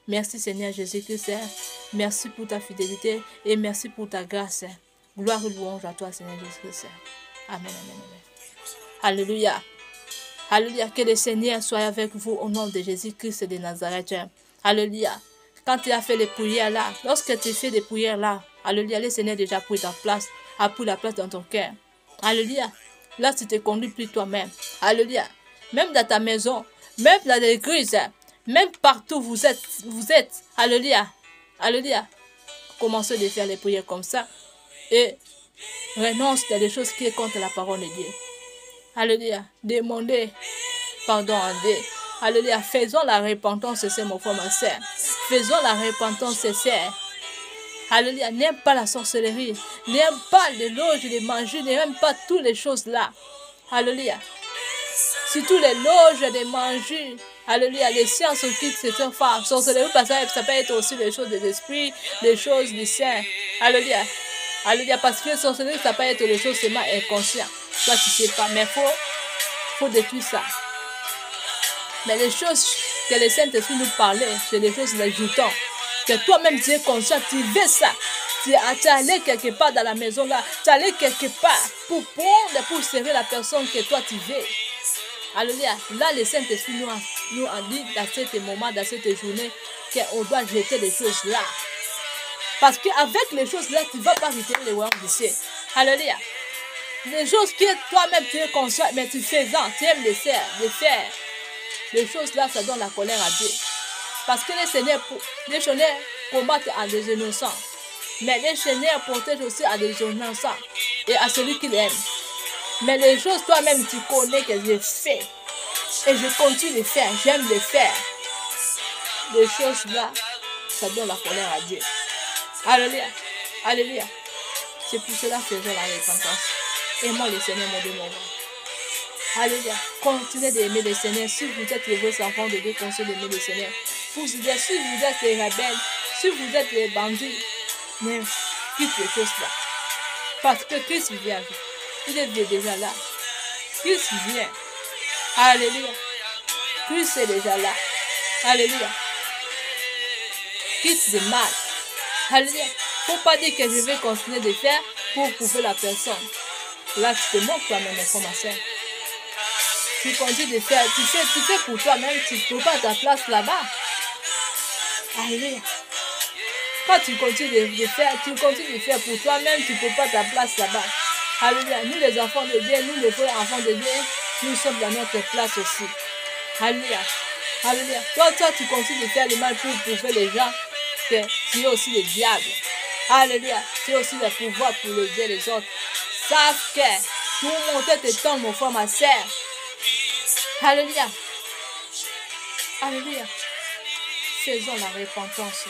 Merci Seigneur Jésus-Christ. Merci pour ta fidélité et merci pour ta grâce. Gloire et louange à toi Seigneur Jésus-Christ. Amen, amen, amen. Alléluia. Alléluia. Que le Seigneur soit avec vous au nom de Jésus-Christ de Nazareth. Alléluia. Quand tu as fait les prières là, lorsque tu fais des prières là, alléluia, le Seigneur a déjà pris ta place, a pris la place dans ton cœur. Alléluia. Là, tu te conduis plus toi-même. Alléluia. Même dans ta maison, même dans l'église, même partout vous êtes. Alléluia. Alléluia. Commencez de faire les prières comme ça et renonce à des choses qui sont contre la parole de Dieu. Alléluia. Demandez pardon à Dieu. Alléluia. Faisons la repentance, c'est mon frère, ma soeur. Faisons la repentance, c'est. Alléluia. N'aime pas la sorcellerie. N'aime pas les loges, les manger. N'aime pas toutes les choses là. Alléluia. Surtout les loges, les manger. Alléluia. Les sciences occultes, c'est très fort. Sorcellerie, parce que ça peut être aussi les choses de l'esprit, les choses du Saint. Alléluia. Alléluia. Parce que sorcellerie, ça peut être les choses seulement inconscientes. Toi, tu ne sais pas. Mais il faut détruire ça. Mais les choses que le Saint-Esprit nous parlait, c'est les choses l'ajoutons. Que toi-même tu es conscient, tu veux ça. Tu es allé quelque part dans la maison là, tu es allé quelque part pour prendre, pour servir la personne que toi tu veux. Alléluia. Là, le Saint-Esprit nous a dit dans ce moment, dans cette journée, qu'on doit jeter les choses là. Parce qu'avec les choses là, tu ne vas pas retirer les royaumes du ciel. Alléluia. Les choses que toi-même tu es conscient, mais tu fais-en, tu aimes les faire. Les choses là, ça donne la colère à Dieu. Parce que les Seigneurs combattent à des innocents. Mais les Seigneurs protègent aussi à des innocents et à celui qui l'aime. Mais les choses, toi-même, tu connais que je fais. Et je continue de faire. J'aime les faire. Les choses là, ça donne la colère à Dieu. Alléluia. Alléluia. C'est pour cela que faisons la repentance. Et moi, le Seigneur, mon Dieu, mon roi. Alléluia. Continuez d'aimer le Seigneur. Si vous êtes les vrais enfants de Dieu, continuez d'aimer le Seigneur. Si vous êtes les rebelles, si vous êtes les bandits, mais quitte les choses là. Parce que Christ vient. Il est déjà là. Christ vient. Alléluia. Christ est déjà là. Alléluia. Quitte le mal. Alléluia. Il ne faut pas dire que je vais continuer de faire pour prouver la personne. Là, tu te montres toi-même, mon frère, ma soeur. Tu continues de faire, tu fais pour toi-même, tu ne trouves pas ta place là-bas. Alléluia. Quand tu continues de faire, pour toi-même, tu ne trouves pas ta place là-bas. Alléluia. Nous, les enfants de Dieu, nous, les frères enfants de Dieu, nous sommes dans notre place aussi. Alléluia. Alléluia. Toi, tu continues de faire le mal pour prouver les gens que tu es aussi le diable. Alléluia. Tu as aussi le pouvoir pour les aider les autres. Savent que tout le monde te tente, mon frère, ma soeur. Alléluia. Alléluia. Faisons la repentance.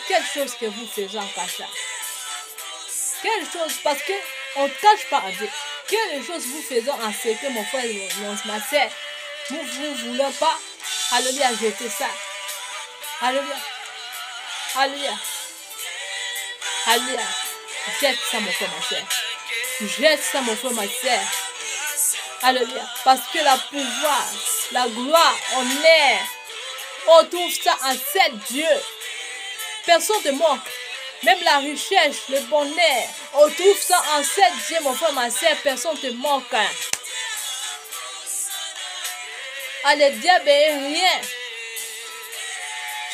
Quelle chose que vous faites en cachant. Quelle chose, parce qu'on ne cache pas à Dieu. Quelle chose vous faisons en secret, mon frère, ma soeur. Nous ne voulons pas. Alléluia, jeter ça. Alléluia. Alléluia. Alléluia. Jette ça, mon frère, ma soeur. Jette ça, mon frère, ma soeur. Alléluia. Parce que le pouvoir, la gloire, on trouve ça en sept dieux. Personne ne te manque. Même la richesse, le bonheur, on trouve ça en sept dieux, mon frère, ma soeur. Personne ne te manque. Ah, le diable est rien.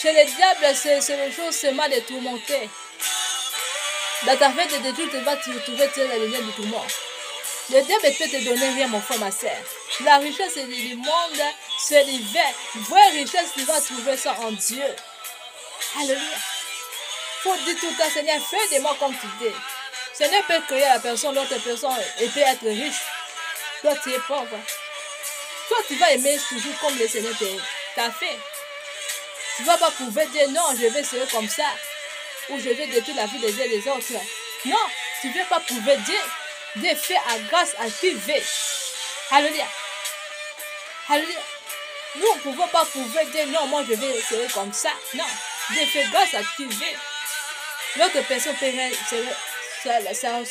Chez le diable, c'est le chose seulement de tourmenter. Dans ta fête de détruire, tu vas te retrouver dans les liens du tourment. Le diable peut te donner rien, mon frère, ma soeur. La richesse du monde, c'est l'hiver. Vraie richesse, tu vas trouver ça en Dieu. Alléluia. Faut dire tout le temps, Seigneur, fais de moi comme tu dis. Seigneur peut créer la personne, l'autre personne, et peut être riche. Toi, tu es pauvre. Toi, tu vas aimer toujours comme le Seigneur t'a fait. Tu ne vas pas pouvoir dire non, je vais serer comme ça. Ou je vais détruire la vie des uns des autres. Non, tu ne veux pas pouvoir dire. Dieu fait à grâce à qui veut. Alléluia. Alléluia. Nous ne pouvons pas pouvoir dire non, moi je vais serer comme ça. Non, Dieu fait grâce à qui veut. L'autre personne peut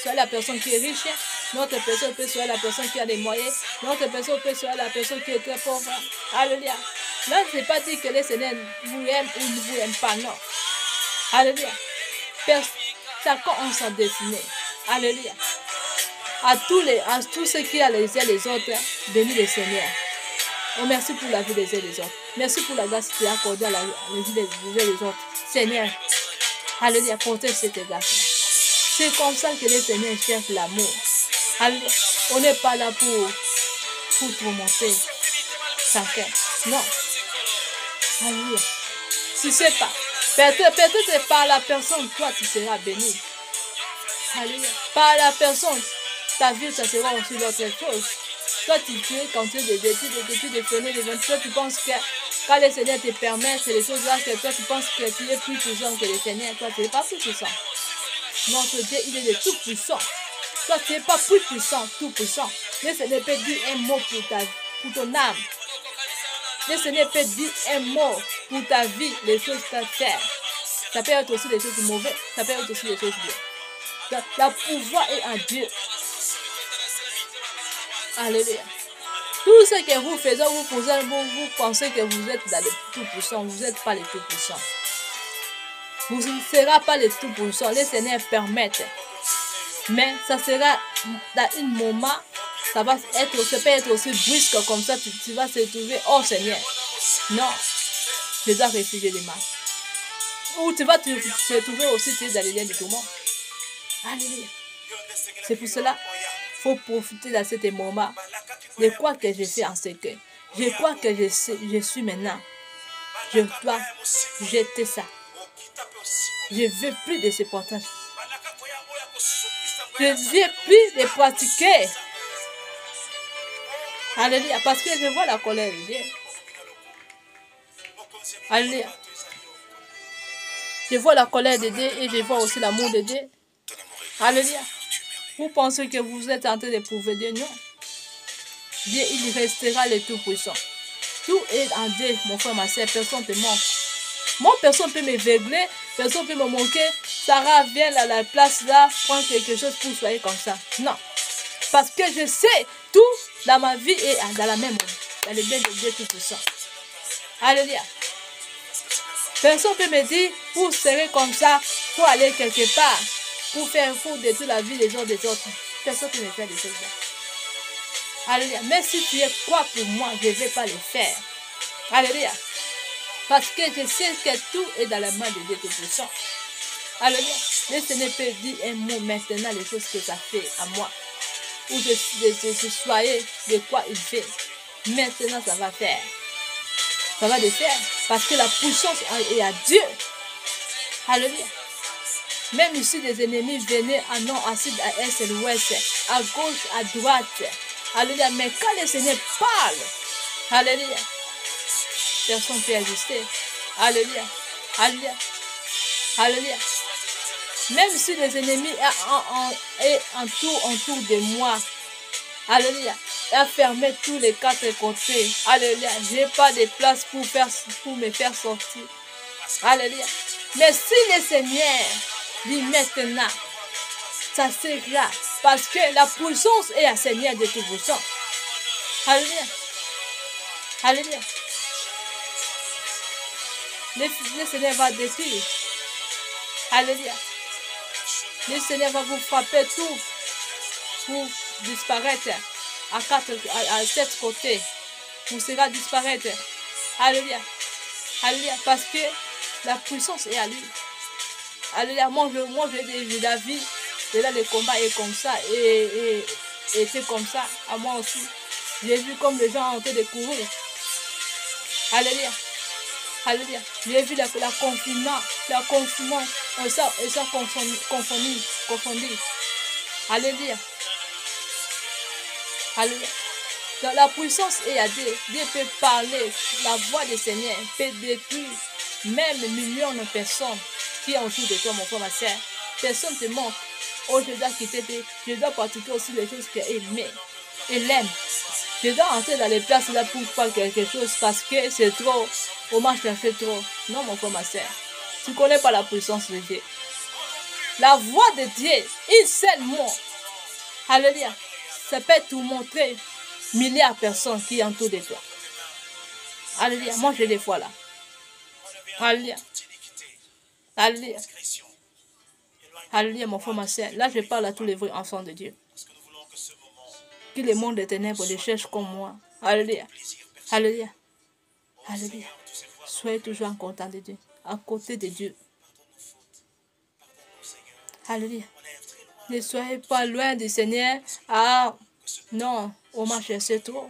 soit la personne qui est riche. L'autre personne peut soit la personne qui a des moyens. L'autre personne peut soit la personne qui est très pauvre. Alléluia. Là, je ne sais pas dire que le Seigneur vous aime ou ne vous aime pas, non. Alléluia. Chacun a son destiné. Alléluia. À tous ceux qui ont les uns les autres, bénis le Seigneur. Oh, merci pour la vie des uns des autres. Merci pour la grâce que tu as accordée à la vie des uns des autres. Seigneur, alléluia, protège cette grâce-là. C'est comme ça que le Seigneur cherche l'amour. Alléluia. On n'est pas là pour tourmenter chacun. Non. Alléluia. Tu ne sais pas. Peut-être par la personne, toi, tu seras béni. Alléluia. Par la personne, ta vie, ça sera aussi l'autre chose. Toi, tu es quand tu es de freiner les toi, tu penses que quand le Seigneur te permet, c'est les choses-là que toi, tu penses que tu es plus puissant que le Seigneur. Toi, tu n'es pas plus puissant. Notre Dieu, il est de tout puissant. Toi, tu n'es pas plus puissant, tout puissant. Le Seigneur peut dire un mot pour ton âme. Le Seigneur peut dire un mot pour ta vie, les choses que tu as fait. Ça peut être aussi des choses mauvaises, ça peut être aussi des choses bien. Le pouvoir est en Dieu. Alléluia. Tout ce que vous faites, vous pensez que vous êtes dans le tout-puissant. Vous n'êtes pas le tout-puissant. Vous ne serez pas le tout-puissant. Le Seigneur permet. Mais ça sera dans un moment, ça peut être aussi brusque comme ça. Tu vas te trouver, oh Seigneur. Non, je dois réfugier des mal. Ou tu vas te trouver aussi dans les liens de tout le monde. Alléluia. C'est pour cela. Il faut profiter de ce moment. Je crois que je sais en secret. Je crois que je suis maintenant. Je dois jeter ça. Je ne veux plus de ce portage. Je ne veux plus de pratiquer. Alléluia. Parce que je vois la colère de Dieu. Alléluia. Je vois la colère de Dieu et je vois aussi l'amour de Dieu. Alléluia. Vous pensez que vous êtes en train de prouver Dieu? Non. Dieu, il restera le Tout-Puissant. Tout est en Dieu, mon frère, ma soeur, personne ne te manque. Moi, personne ne peut m'aveugler, personne ne peut me manquer. Sarah vient à la place là, prendre quelque chose pour soigner comme ça. Non. Parce que je sais, tout dans ma vie est dans la même monde, dans le bien de Dieu Tout-Puissant. Alléluia. Personne ne peut me dire, pour serrer comme ça, pour aller quelque part, pour faire fou de toute la vie des uns des autres. Personne ne peut me faire des choses là. Alléluia. Mais si tu es quoi pour moi, je ne vais pas le faire. Alléluia. Parce que je sais que tout est dans la main de Dieu Tout-Puissant. Alléluia. Le Seigneur peut dire un mot maintenant, les choses que ça fait à moi. Ou je soyez de quoi il fait. Maintenant, ça va faire. Ça va le faire. Parce que la puissance est à Dieu. Alléluia. Même ici, les ennemis venaient à nord, à sud, à est, à l'ouest, à gauche, à droite. Alléluia. Mais quand le Seigneur parle, alléluia, personne ne peut exister. Alléluia. Alléluia. Alléluia. Même si les ennemis autour de moi, alléluia, et a fermé tous les quatre côtés, alléluia, je n'ai pas de place pour me faire sortir. Alléluia. Mais si le Seigneur dit maintenant, ça sera parce que la puissance est à Seigneur de Tout-Puissant. Alléluia. Alléluia. Le Seigneur va détruire. Alléluia. Le Seigneur va vous frapper tout pour disparaître à 7 côtés. Vous serez disparaître. Alléluia. Alléluia. Parce que la puissance est à lui. Alléluia. Moi, je la vie. Et là, le combat est comme ça. Et c'est comme ça. À moi aussi. J'ai vu comme les gens ont été de courir. Alléluia. Alléluia. J'ai vu la confinement. Et ça confondu. Alléluia. Alléluia. Donc, la puissance est à Dieu. Dieu peut parler. La voix du Seigneur peut détruire même millions de personnes qui sont autour de toi, mon frère, ma soeur. Personne ne te manque. Oh, je dois quitter Dieu. Je dois pratiquer aussi les choses qu'il aime. Il aime. Je dois entrer dans les places là pour faire quelque chose parce que c'est trop. On m'a cherché trop. Non, mon frère, ma soeur. Tu ne connais pas la puissance de Dieu. La voix de Dieu, une seule mot. Alléluia. Ça peut te montrer milliards de personnes qui sont autour de toi. Alléluia. Moi, j'ai des fois là. Alléluia. Alléluia. Alléluia, mon frère, ma soeur. Là, je parle à tous les vrais enfants de Dieu. Que le monde des ténèbres les cherche comme moi. Alléluia. Alléluia. Alléluia. Soyez toujours en content de Dieu. À côté de Dieu. Alléluia. Ne soyez pas loin du Seigneur. Ah, non, on m'a cherché trop.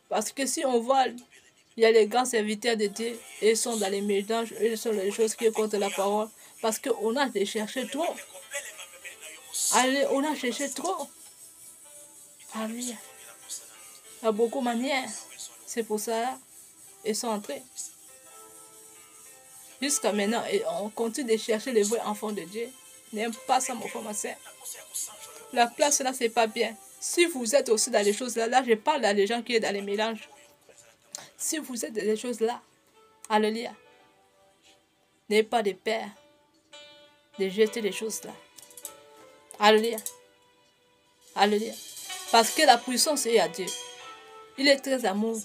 Parce que si on voit, il y a les grands serviteurs de Dieu, et ils sont dans les mélanges, ils sont les choses qui comptent la parole. Parce qu'on a cherché trop. Allez, on a cherché trop. Alléluia. Il y a beaucoup de manières. C'est pour ça ils sont entrés. Jusqu'à maintenant, et on continue de chercher les vrais enfants de Dieu. N'aime pas ça, mon frère, ma soeur. La place là, c'est pas bien. Si vous êtes aussi dans les choses là, là, je parle à les gens qui sont dans les mélanges. Si vous êtes dans les choses là, alléluia. N'ayez pas de peur de jeter les choses là. Alléluia. Alléluia. Parce que la puissance est à Dieu. Il est très amour.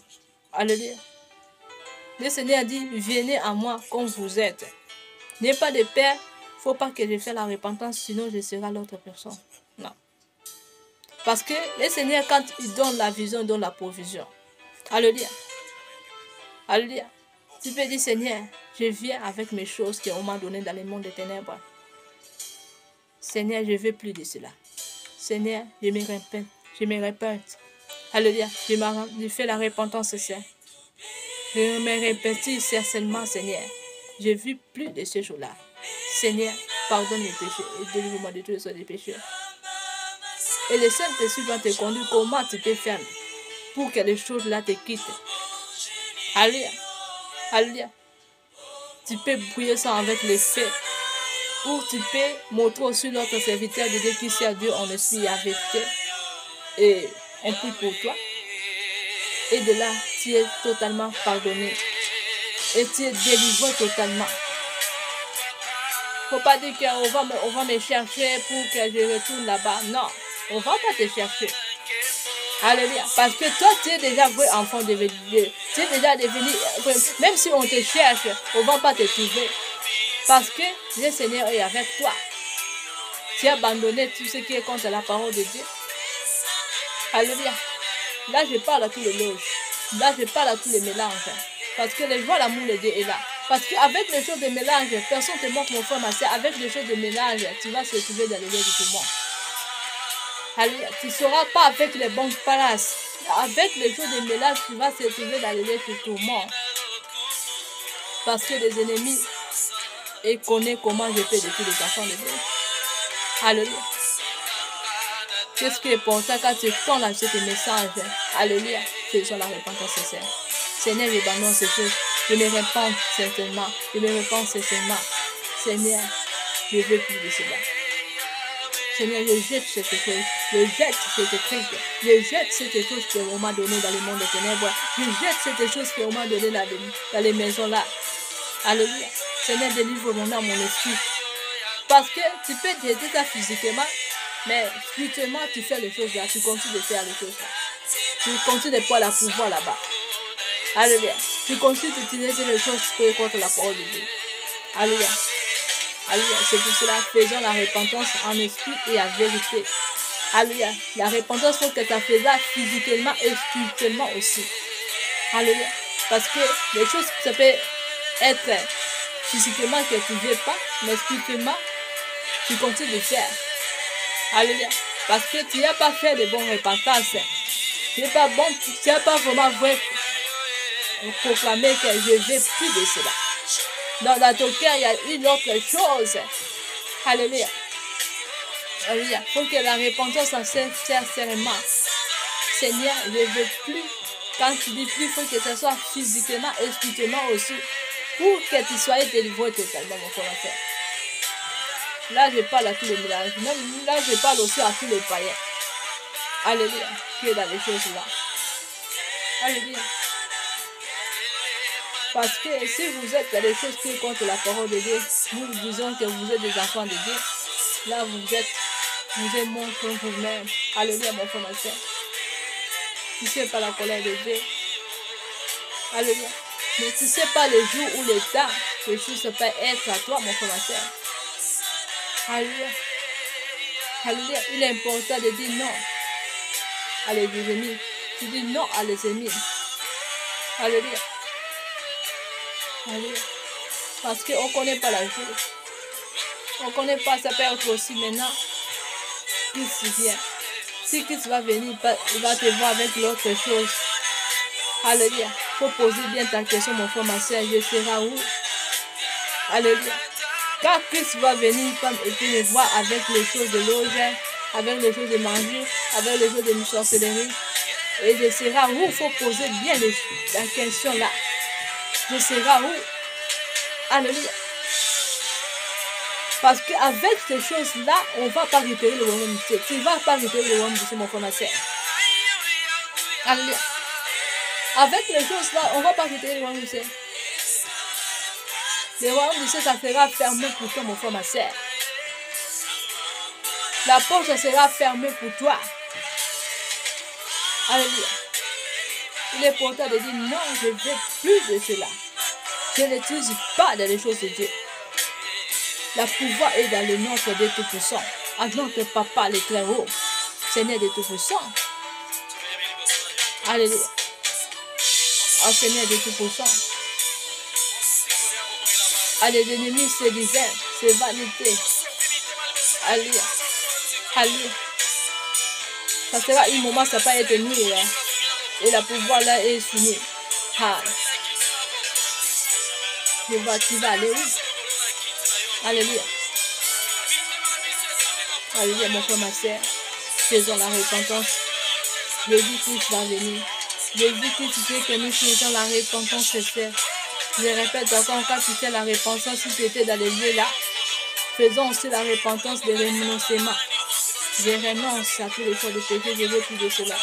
Alléluia. Le Seigneur dit, venez à moi comme vous êtes. N'ayez pas de peur. Il ne faut pas que je fasse la repentance, sinon je serai l'autre personne. Non. Parce que le Seigneur, quand il donne la vision, il donne la provision. Alléluia. Alléluia. Tu peux dire, Seigneur, je viens avec mes choses qu'on m'a données dans le monde des ténèbres. Seigneur, je ne veux plus de cela. Seigneur, je me répète. Je me répète. Alléluia. Je fais la repentance, Seigneur. Je me répète certainement, Seigneur. Je ne vis plus de ce jour-là. Seigneur, pardonne mes péchés et délivre-moi de tous les sortes de péchés. Et le Saint-Esprit va te conduire comment tu peux faire pour que les choses-là te quittent. Alléluia. Alléluia. Tu peux briller ça avec les faits. Ou tu peux montrer aussi notre serviteur de Dieu qui sert Dieu en esprit et en vérité. Et on prie pour toi. Et de là, tu es totalement pardonné. Et tu es délivré totalement. Faut pas dire qu'on va me chercher pour que je retourne là-bas. Non, on va pas te chercher. Alléluia. Parce que toi, tu es déjà vrai enfant de Dieu. Tu es déjà devenu, même si on te cherche, on ne va pas te trouver. Parce que le Seigneur est avec toi. Tu as abandonné tout ce qui est contre la parole de Dieu. Alléluia. Là, je parle à tous les loges. Là, je parle à tous les mélanges. Parce que les joies, l'amour de Dieu est là. Parce qu'avec les choses de mélange, personne ne te montre mon frère, ma soeur. Avec les choses de mélange, tu vas se trouver dans les lieux du tout le monde. Alléluia. Tu ne seras pas avec les bonnes places. Avec les choses de mélange, tu vas se trouver dans les lieux du tout le monde. Parce que les ennemis connaissent comment je peux détruire les enfants de Dieu. Alléluia. Qu'est-ce qui est important quand tu tournes à ce message? Alléluia. Faisons la repentance sincère. Seigneur, j'abandonne ces choses. Je me repens certainement. Je me repens sincèrement. Seigneur, je ne veux plus de cela. Seigneur, je jette cette chose. Je jette cette truc. Je jette cette chose qu'on m'a donnée dans le monde des ténèbres. Je jette cette chose qu'on m'a donnée dans les maisons là. Alléluia. Seigneur, délivre mon âme, mon esprit. Parce que tu peux jeter ça physiquement, mais spirituellement, tu fais les choses là. Tu continues de faire les choses là. Tu continues de pouvoir la pouvoir là-bas. Alléluia. Tu continues d'utiliser les choses contre la parole de Dieu. Alléluia. Alléluia. C'est pour cela, faisons la repentance en esprit et en vérité. Alléluia. La repentance, il faut que ça fasse physiquement et spirituellement aussi. Alléluia. Parce que les choses, ça peut être physiquement que tu ne veux pas, mais spirituellement, tu continues de faire. Alléluia. Parce que tu n'as pas fait de bonnes repentances. Tu n'es pas bon, tu n'as pas vraiment vrai proclamer que je ne veux plus de cela. Dans ton cœur, il y a une autre chose. Alléluia. Alléluia. Il faut que la repentance soit sincèrement. Seigneur, je ne veux plus. Quand tu dis plus, il faut que ce soit physiquement et spirituellement aussi. Pour que tu sois délivré totalement, mon frère. Là, je parle à tous les mélanges. Même là, je parle aussi à tous les païens. Alléluia. Qui est dans les choses là. Alléluia. Parce que si vous êtes dans les choses qui sont contre la parole de Dieu, nous vous disons que vous êtes des enfants de Dieu. Là, vous êtes mon comme vous-même. Alléluia, mon frère, ma soeur. Tu ne sais pas la colère de Dieu. Alléluia. Mais tu ne sais pas le jour ou le temps que Jésus peut être à toi, mon frère, ma soeur. Alléluia. Alléluia. Il est important de dire non à les ennemis. Tu dis non à les ennemis. Alléluia. Alléluia. Parce qu'on ne connaît pas la jour. On ne connaît pas, ça peut être aussi maintenant. Christ vient. Si Christ va venir, il va te voir avec l'autre chose. Alléluia. Il faut poser bien ta question, mon frère, ma soeur. Je serai où? Alléluia. Quand Christ va venir, il peut me voir avec les choses de l'oge, avec les choses de manger, avec les choses de sorcellerie. Et je serai où? Il faut poser bien la question là. Je serai où? Alléluia. Parce qu'avec ces choses-là, on ne va pas réparer le royaume de Dieu. Tu ne vas pas réparer le royaume de Dieu, mon frère, ma soeur. Alléluia. Avec les choses-là, on ne va pas réparer le royaume de Dieu. Le royaume de Dieu, ça sera fermé pour toi, mon frère, ma soeur. La porte, ça sera fermée pour toi. Alléluia. Il est important de dire non, je ne veux plus de cela. Je n'utilise pas dans les choses de Dieu. Le pouvoir est dans le nom de Tout-Puissant. À notre Papa, le Très-Haut, Seigneur de Tout-Puissant. Alléluia. Au Seigneur de Tout-Puissant. À les ennemis se disaient, c'est vanité. Alléluia. Alléluia. Ça sera un moment, ça va pas être nul. Hein? Et le pouvoir là est fini. Tu vas aller où? Alléluia. Alléluia, mon frère, ma soeur. Faisons la repentance. Jésus-Christ va venir. Jésus-Christ dit que nous faisons la repentance sincère. Je répète encore, quand tu fais la repentance, si tu étais dans les lieux là, faisons aussi la repentance de renoncement. Je renonce à tous les fois de péché, je ne veux plus de cela.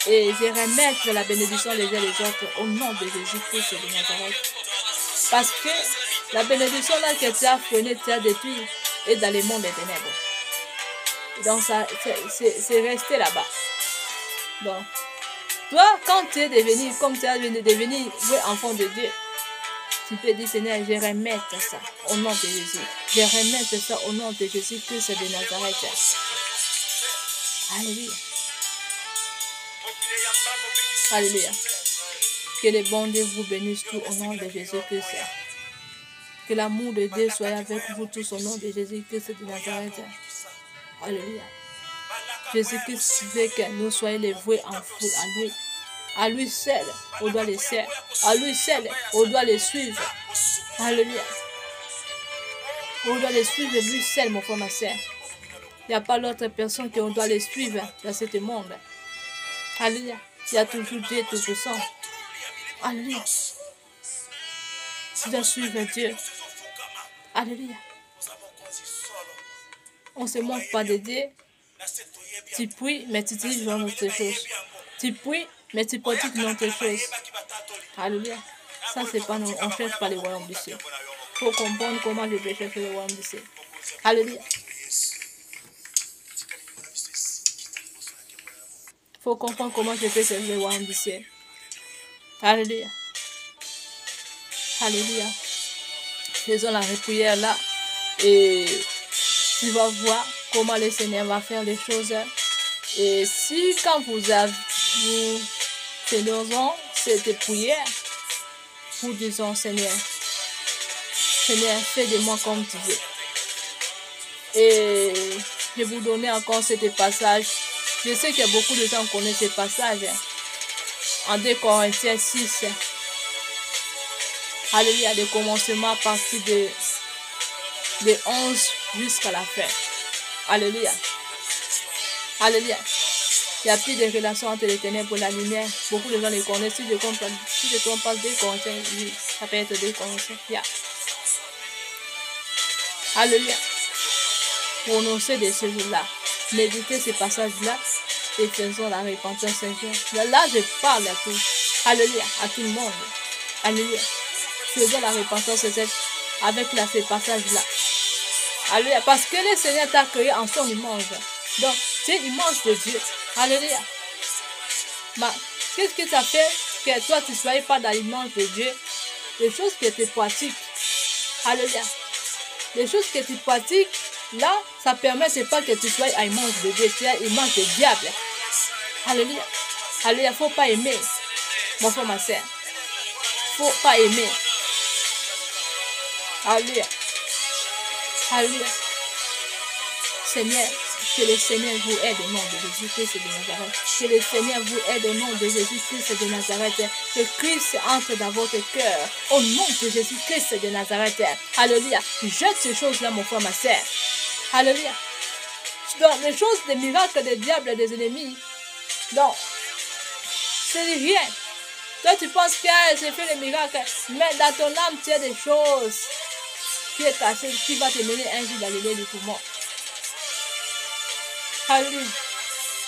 Et je remettre la bénédiction les uns les autres au nom de Jésus-Christ de Nazareth. Parce que la bénédiction là que tu as freiné, tu as détruit, est dans le monde des ténèbres. Donc, c'est resté là-bas. Donc, toi, quand tu es devenu, comme tu as devenu enfant de Dieu, tu peux dire, Seigneur, je remets ça au nom de Jésus. Je remets ça au nom de Jésus-Christ de Nazareth. Alléluia. Alléluia. Que le bon Dieu vous bénisse tout au nom de Jésus-Christ. Que l'amour de Dieu soit avec vous tous au nom de Jésus-Christ de Nazareth. Alléluia. Jésus-Christ veut que nous soyons les voués en foule à lui. À lui seul, on doit les servir. À lui seul, on doit les suivre. Alléluia. On doit les suivre lui seul, mon frère, ma soeur. Il n'y a pas l'autre personne qu'on doit les suivre dans ce monde. Alléluia. Il y a toujours Dieu tout-puissant. Alléluia. Tu dois suivre Dieu. Alléluia. On ne se moque pas de Dieu. Tu pries, mais tu dis dans autre chose. Tu pries, mais tu pratiques une autre chose. Alléluia. Ça, c'est pas nous. On ne cherche pas les royaumes du ciel. Il faut comprendre comment je vais chercher les royaumes du ciel. Alléluia. Il faut comprendre comment je vais chercher les royaumes du ciel. Alléluia. Alléluia. Faisons la prière là. Et tu vas voir comment le Seigneur va faire les choses. Et si quand vous faisons cette prière, vous disons, Seigneur, fais de moi comme tu veux. Et je vous donner encore ce passage. Je sais que beaucoup de gens connaissent ce passage. En 2 Corinthiens 6. Alléluia, le commencement à partir de 11 jusqu'à la fin. Alléluia. Alléluia. Il n'y a plus de relation entre les ténèbres et la lumière. Beaucoup de gens les connaissent. Si je compte pas 2 Corinthiens, oui, ça peut être 2 Corinthiens. Yeah. Alléluia. Prononcez de ce jour-là. Méditez ces passages-là et faisons la repentance Seigneur. Là, je parle à tous. Alléluia. À tout le monde. Alléluia. Faisons la repentance avec ces passages-là. Alléluia. Parce que le Seigneur t'a créé en son image. Donc, c'est l'image de Dieu. Alléluia. Qu'est-ce que ça fait que toi, tu ne sois pas dans l'image de Dieu? Les choses que tu pratiques. Alléluia. Les choses que tu pratiques, là, ça permet pas que tu sois à l'image de Dieu. Tu es à l'image du diable. Alléluia. Alléluia. Il ne faut pas aimer. Mon frère, ma soeur. Il ne faut pas aimer. Alléluia. Alléluia. Seigneur, que le Seigneur vous aide au nom de Jésus-Christ de Nazareth. Que le Seigneur vous aide au nom de Jésus-Christ de Nazareth. Que Christ entre dans votre cœur. Au nom de Jésus-Christ de Nazareth. Alléluia. Jette ces choses-là, mon frère, ma soeur. Alléluia. Donc, les choses, des miracles des diables, des ennemis. Donc, c'est rien. Toi, tu penses que j'ai fait les miracles. Mais dans ton âme, tu as des choses qui est caché, qui va te mener un jour dans le lieu du tourment. Alléluia.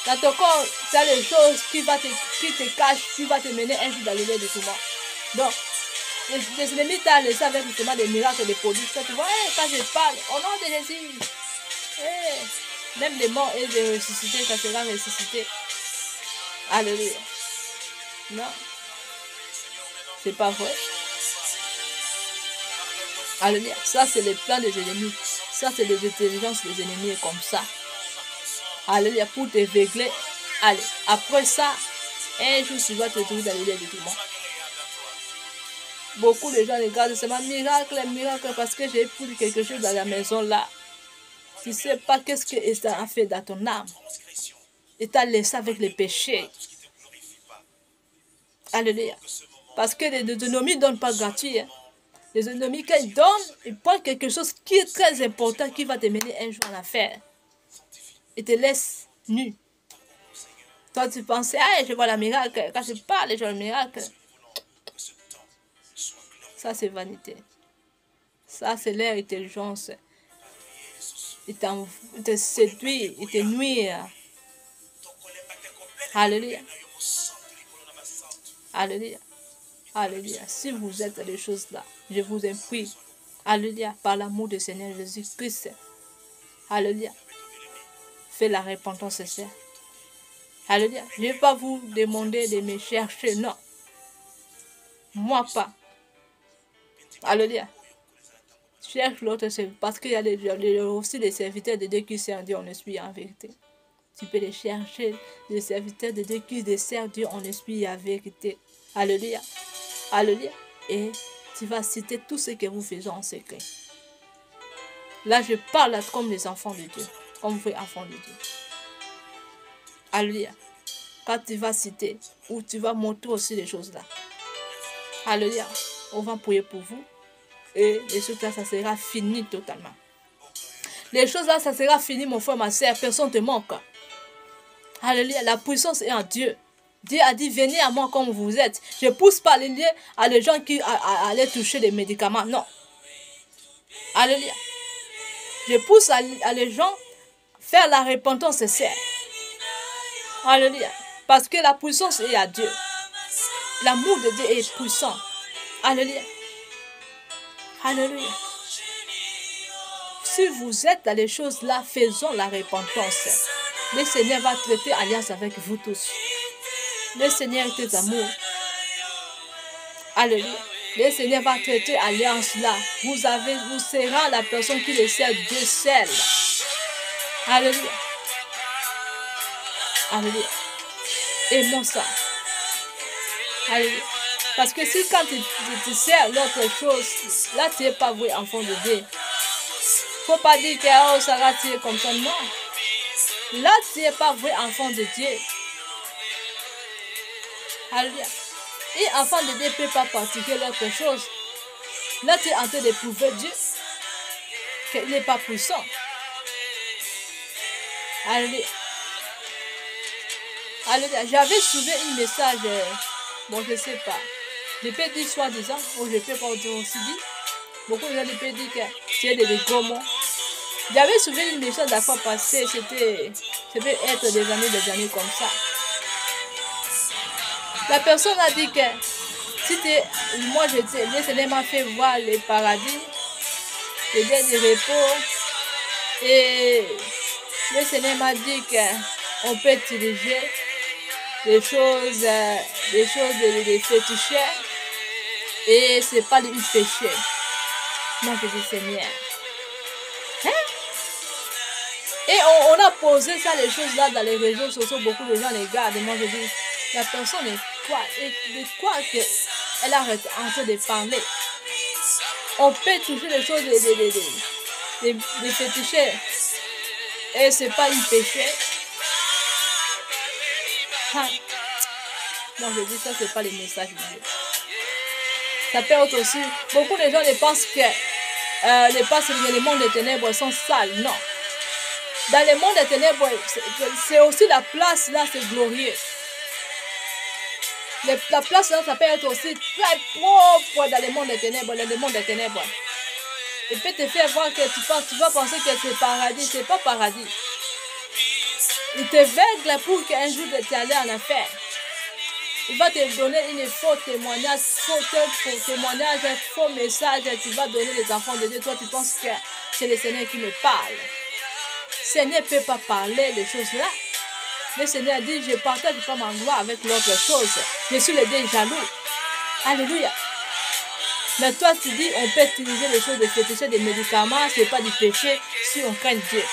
Dans ton corps, tu as les choses qui te cachent, qui va te mener un jour dans le lieu du tourment. Donc, les ennemis t'ont laissé avec justement des miracles, des produits. Tu vois, quand je parle, au nom de Jésus, même les morts et les ressuscités, ça sera ressuscité. Alléluia. Non, c'est pas vrai. Alléluia. Ça, c'est le plan des ennemis. Ça, c'est les intelligences des ennemis comme ça. Alléluia. Pour te régler. Allez. Après ça, un jour, tu vas te trouver dans le lieu du tourment. Beaucoup de gens regardent seulement miracle, miracle, parce que j'ai pris quelque chose dans la maison là. Tu ne sais pas qu'est-ce que ça a fait dans ton âme. Et t'a laissé avec les péchés. Alléluia. Parce que les ennemis ne donnent pas gratuit. Hein. Les ennemis, quand ils donnent, ils prennent quelque chose qui est très important, qui va te mener un jour en affaire. Ils te laissent nu. Toi, tu pensais, ah, je vois le miracle. Quand je parle, je vois le miracle. Ça, c'est vanité. Ça, c'est leur intelligence. Ils te séduisent, ils te nuisent. Alléluia. Alléluia. Alléluia. Si vous êtes dans les choses là, je vous en prie. Alléluia. Par l'amour du Seigneur Jésus-Christ. Alléluia. Faites la repentance sincère. Alléluia. Je ne vais pas vous demander de me chercher. Non. Moi pas. Alléluia. Cherche l'autre, parce qu'il y a aussi des serviteurs de Dieu qui servent Dieu en esprit et en vérité. Tu peux les chercher, les serviteurs de Dieu qui servent Dieu en esprit et en vérité. Alléluia. Alléluia. Et tu vas citer tout ce que vous faites en secret. Là, je parle comme les enfants de Dieu, comme vrais enfants de Dieu. Alléluia. Quand tu vas citer, ou tu vas montrer aussi les choses là. Alléluia. On va prier pour vous. Et les choses là, ça sera fini totalement. Les choses là, ça sera fini, mon frère, ma soeur. Personne ne te manque. Alléluia. La puissance est en Dieu. Dieu a dit, venez à moi comme vous êtes. Je ne pousse pas les gens qui allaient toucher les médicaments. Non. Alléluia. Je pousse les gens faire la repentance sincère. Alléluia. Parce que la puissance est à Dieu. L'amour de Dieu est puissant. Alléluia. Alléluia. Si vous êtes dans les choses là, faisons la repentance. Le Seigneur va traiter alliance avec vous tous. Le Seigneur est amour. Alléluia. Le Seigneur va traiter alliance là. Vous serez la personne qui le sert Dieu seul. Alléluia. Alléluia. Aimons ça. Alléluia. Parce que si quand tu sers l'autre chose, là tu n'es pas vrai enfant de Dieu. Il ne faut pas dire que oh, ça va tirer comme ça. Non. Là tu n'es pas vrai enfant de Dieu. Alléluia. Et enfant de Dieu ne peut pas pratiquer l'autre chose. Là tu es en train de prouver Dieu qu'il n'est pas puissant. Alléluia. Alléluia. J'avais soulevé un message, bon je ne sais pas. Je peux dire soi-disant, ou je peux pas aussi dire. Beaucoup de gens peuvent dire que c'est des gomons. J'avais soulevé une message la fois passée, ça peut être des années comme ça. La personne a dit que si moi le Seigneur m'a fait voir le paradis, le dernier repos, et le Seigneur m'a dit qu'on peut utiliser des choses de fétiches et c'est pas du péché. Moi je dis Seigneur. Hein? Et on a posé ça, les choses là dans les réseaux sociaux, beaucoup de gens les gardent. Et moi je dis, la personne est quoi? Et de quoi qu'elle arrête en train de parler? On peut toucher les choses des fétiches et c'est pas un péché. Hein? Moi je dis ça, c'est pas le message de Dieu. Ça peut être aussi, beaucoup de gens ne pensent que les mondes des ténèbres sont sales. Non. Dans le monde des ténèbres, c'est aussi la place là, c'est glorieux. La place là, ça peut être aussi très propre dans le monde des ténèbres, dans le monde des ténèbres. Il peut te faire voir que tu vas penser que c'est paradis, c'est pas paradis. Il te veugle pour qu'un jour tu allais en affaire. Il va te donner une faux témoignage, un faux message. Tu vas donner les enfants de Dieu. Toi, tu penses que c'est le Seigneur qui me parle. Le Seigneur ne peut pas parler des choses là. Le Seigneur dit, je partage pas ma gloire avec l'autre chose. Je suis le Dieu jaloux. Alléluia. Mais toi, tu dis, on peut utiliser les choses de fétiches, des médicaments, ce n'est pas du péché si on craint Dieu.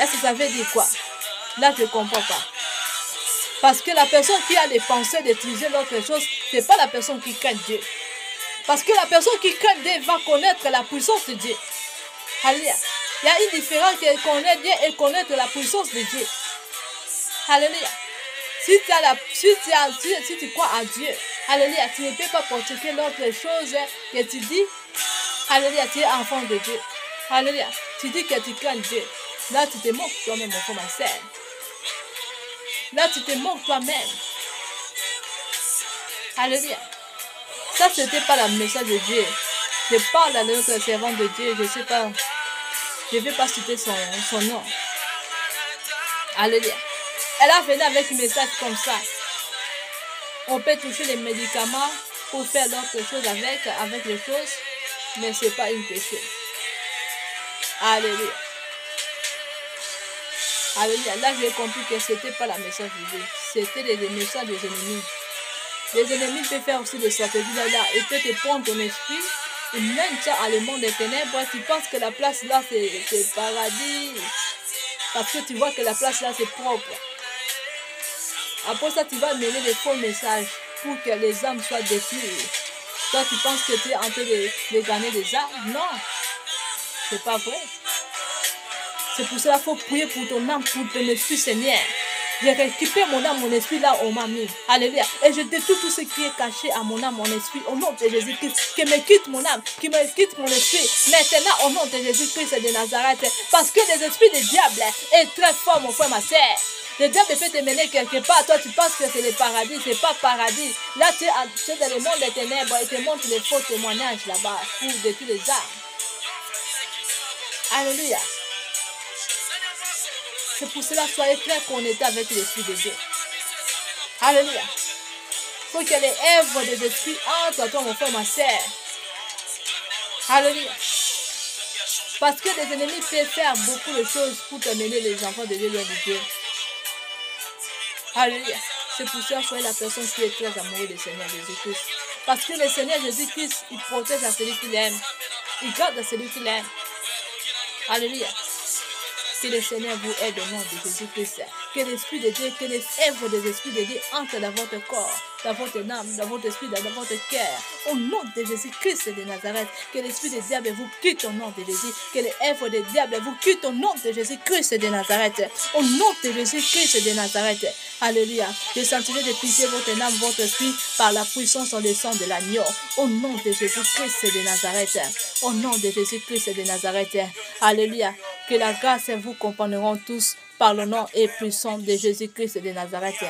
Est-ce que ça veut dire quoi? Là, je ne comprends pas. Parce que la personne qui a les pensées d'utiliser l'autre chose, ce n'est pas la personne qui craint Dieu. Parce que la personne qui craint Dieu va connaître la puissance de Dieu. Alléluia. Il y a une différence entre connaître Dieu et connaître la puissance de Dieu. Alléluia. Si tu crois à Dieu, alléluia, tu ne peux pas pratiquer l'autre chose que tu dis. Alléluia, tu es enfant de Dieu. Alléluia. Tu dis que tu crains Dieu. Là, tu te moques toi-même, mon frère, ma soeur. Là, tu te moques toi-même. Alléluia. Ça, ce n'était pas le message de Dieu. Je parle à notre servante de Dieu. Je ne sais pas. Je ne vais pas citer son nom. Alléluia. Elle a venu avec un message comme ça. On peut toucher les médicaments pour faire d'autres choses avec les choses, mais ce n'est pas une péché. Alléluia. Alléluia. Là, j'ai compris que ce n'était pas la message de Dieu. C'était les messages des ennemis. Les ennemis peuvent faire aussi de sortir de là. Ils peuvent te prendre ton esprit. Ils mènent ça à le monde des ténèbres. Tu penses que la place là, c'est paradis. Parce que tu vois que la place là, c'est propre. Après ça, tu vas mêler des faux messages pour que les âmes soient détruites. Toi, tu penses que tu es en train de gagner des âmes? Non. C'est pas vrai. C'est pour cela qu'il faut prier pour ton âme, pour ton esprit, Seigneur. J'ai récupéré mon âme, mon esprit là où on m'a mis. Alléluia. Et je détruis tout ce qui est caché à mon âme, mon esprit. Au nom de Jésus-Christ. Que me quitte mon âme, qui me quitte mon esprit. Maintenant, au nom de Jésus-Christ de Nazareth. Parce que les esprits du diable est très fort, mon frère, ma soeur. Le diable peut te mener quelque part. Toi, tu penses que c'est le paradis. C'est pas paradis. Là, tu es dans le monde des ténèbres. Il te montre les faux témoignages là-bas pour détruire les âmes. Alléluia. C'est pour cela que soyez très connectés avec l'Esprit de Dieu. Alléluia. Il faut que les œuvres des esprits entrent en toi, mon frère, ma soeur. Alléluia. Parce que les ennemis peuvent faire beaucoup de choses pour te mener les enfants de Dieu loin de Dieu. Alléluia. C'est pour cela que soyez la personne qui est très amoureuse du Seigneur Jésus-Christ. Parce que le Seigneur Jésus-Christ, il protège à celui qui l'aime. Il garde à celui qui l'aime. Alléluia. Que le Seigneur vous aide au nom de Jésus-Christ. Que l'Esprit de Dieu, que les œuvres des esprits de Dieu entrent dans votre corps, dans votre âme, dans votre esprit, dans votre cœur. Au nom de Jésus-Christ de Nazareth. Que l'Esprit du diable vous quitte au nom de Jésus. Que les œuvres des diables vous quittent au nom de Jésus-Christ de Nazareth. Au nom de Jésus-Christ de Nazareth. Alléluia. Je sentirai de pitié votre âme, votre esprit par la puissance en le sang de l'agneau. Au nom de Jésus-Christ de Nazareth. Au nom de Jésus-Christ de Nazareth. Alléluia. Que la grâce et vous comprendront tous par le nom et puissant de Jésus-Christ de Nazareth.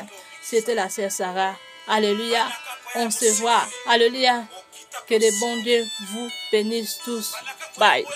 C'était la sœur Sarah. Alléluia. On se voit. Alléluia. Que les bons dieux vous bénissent tous. Bye.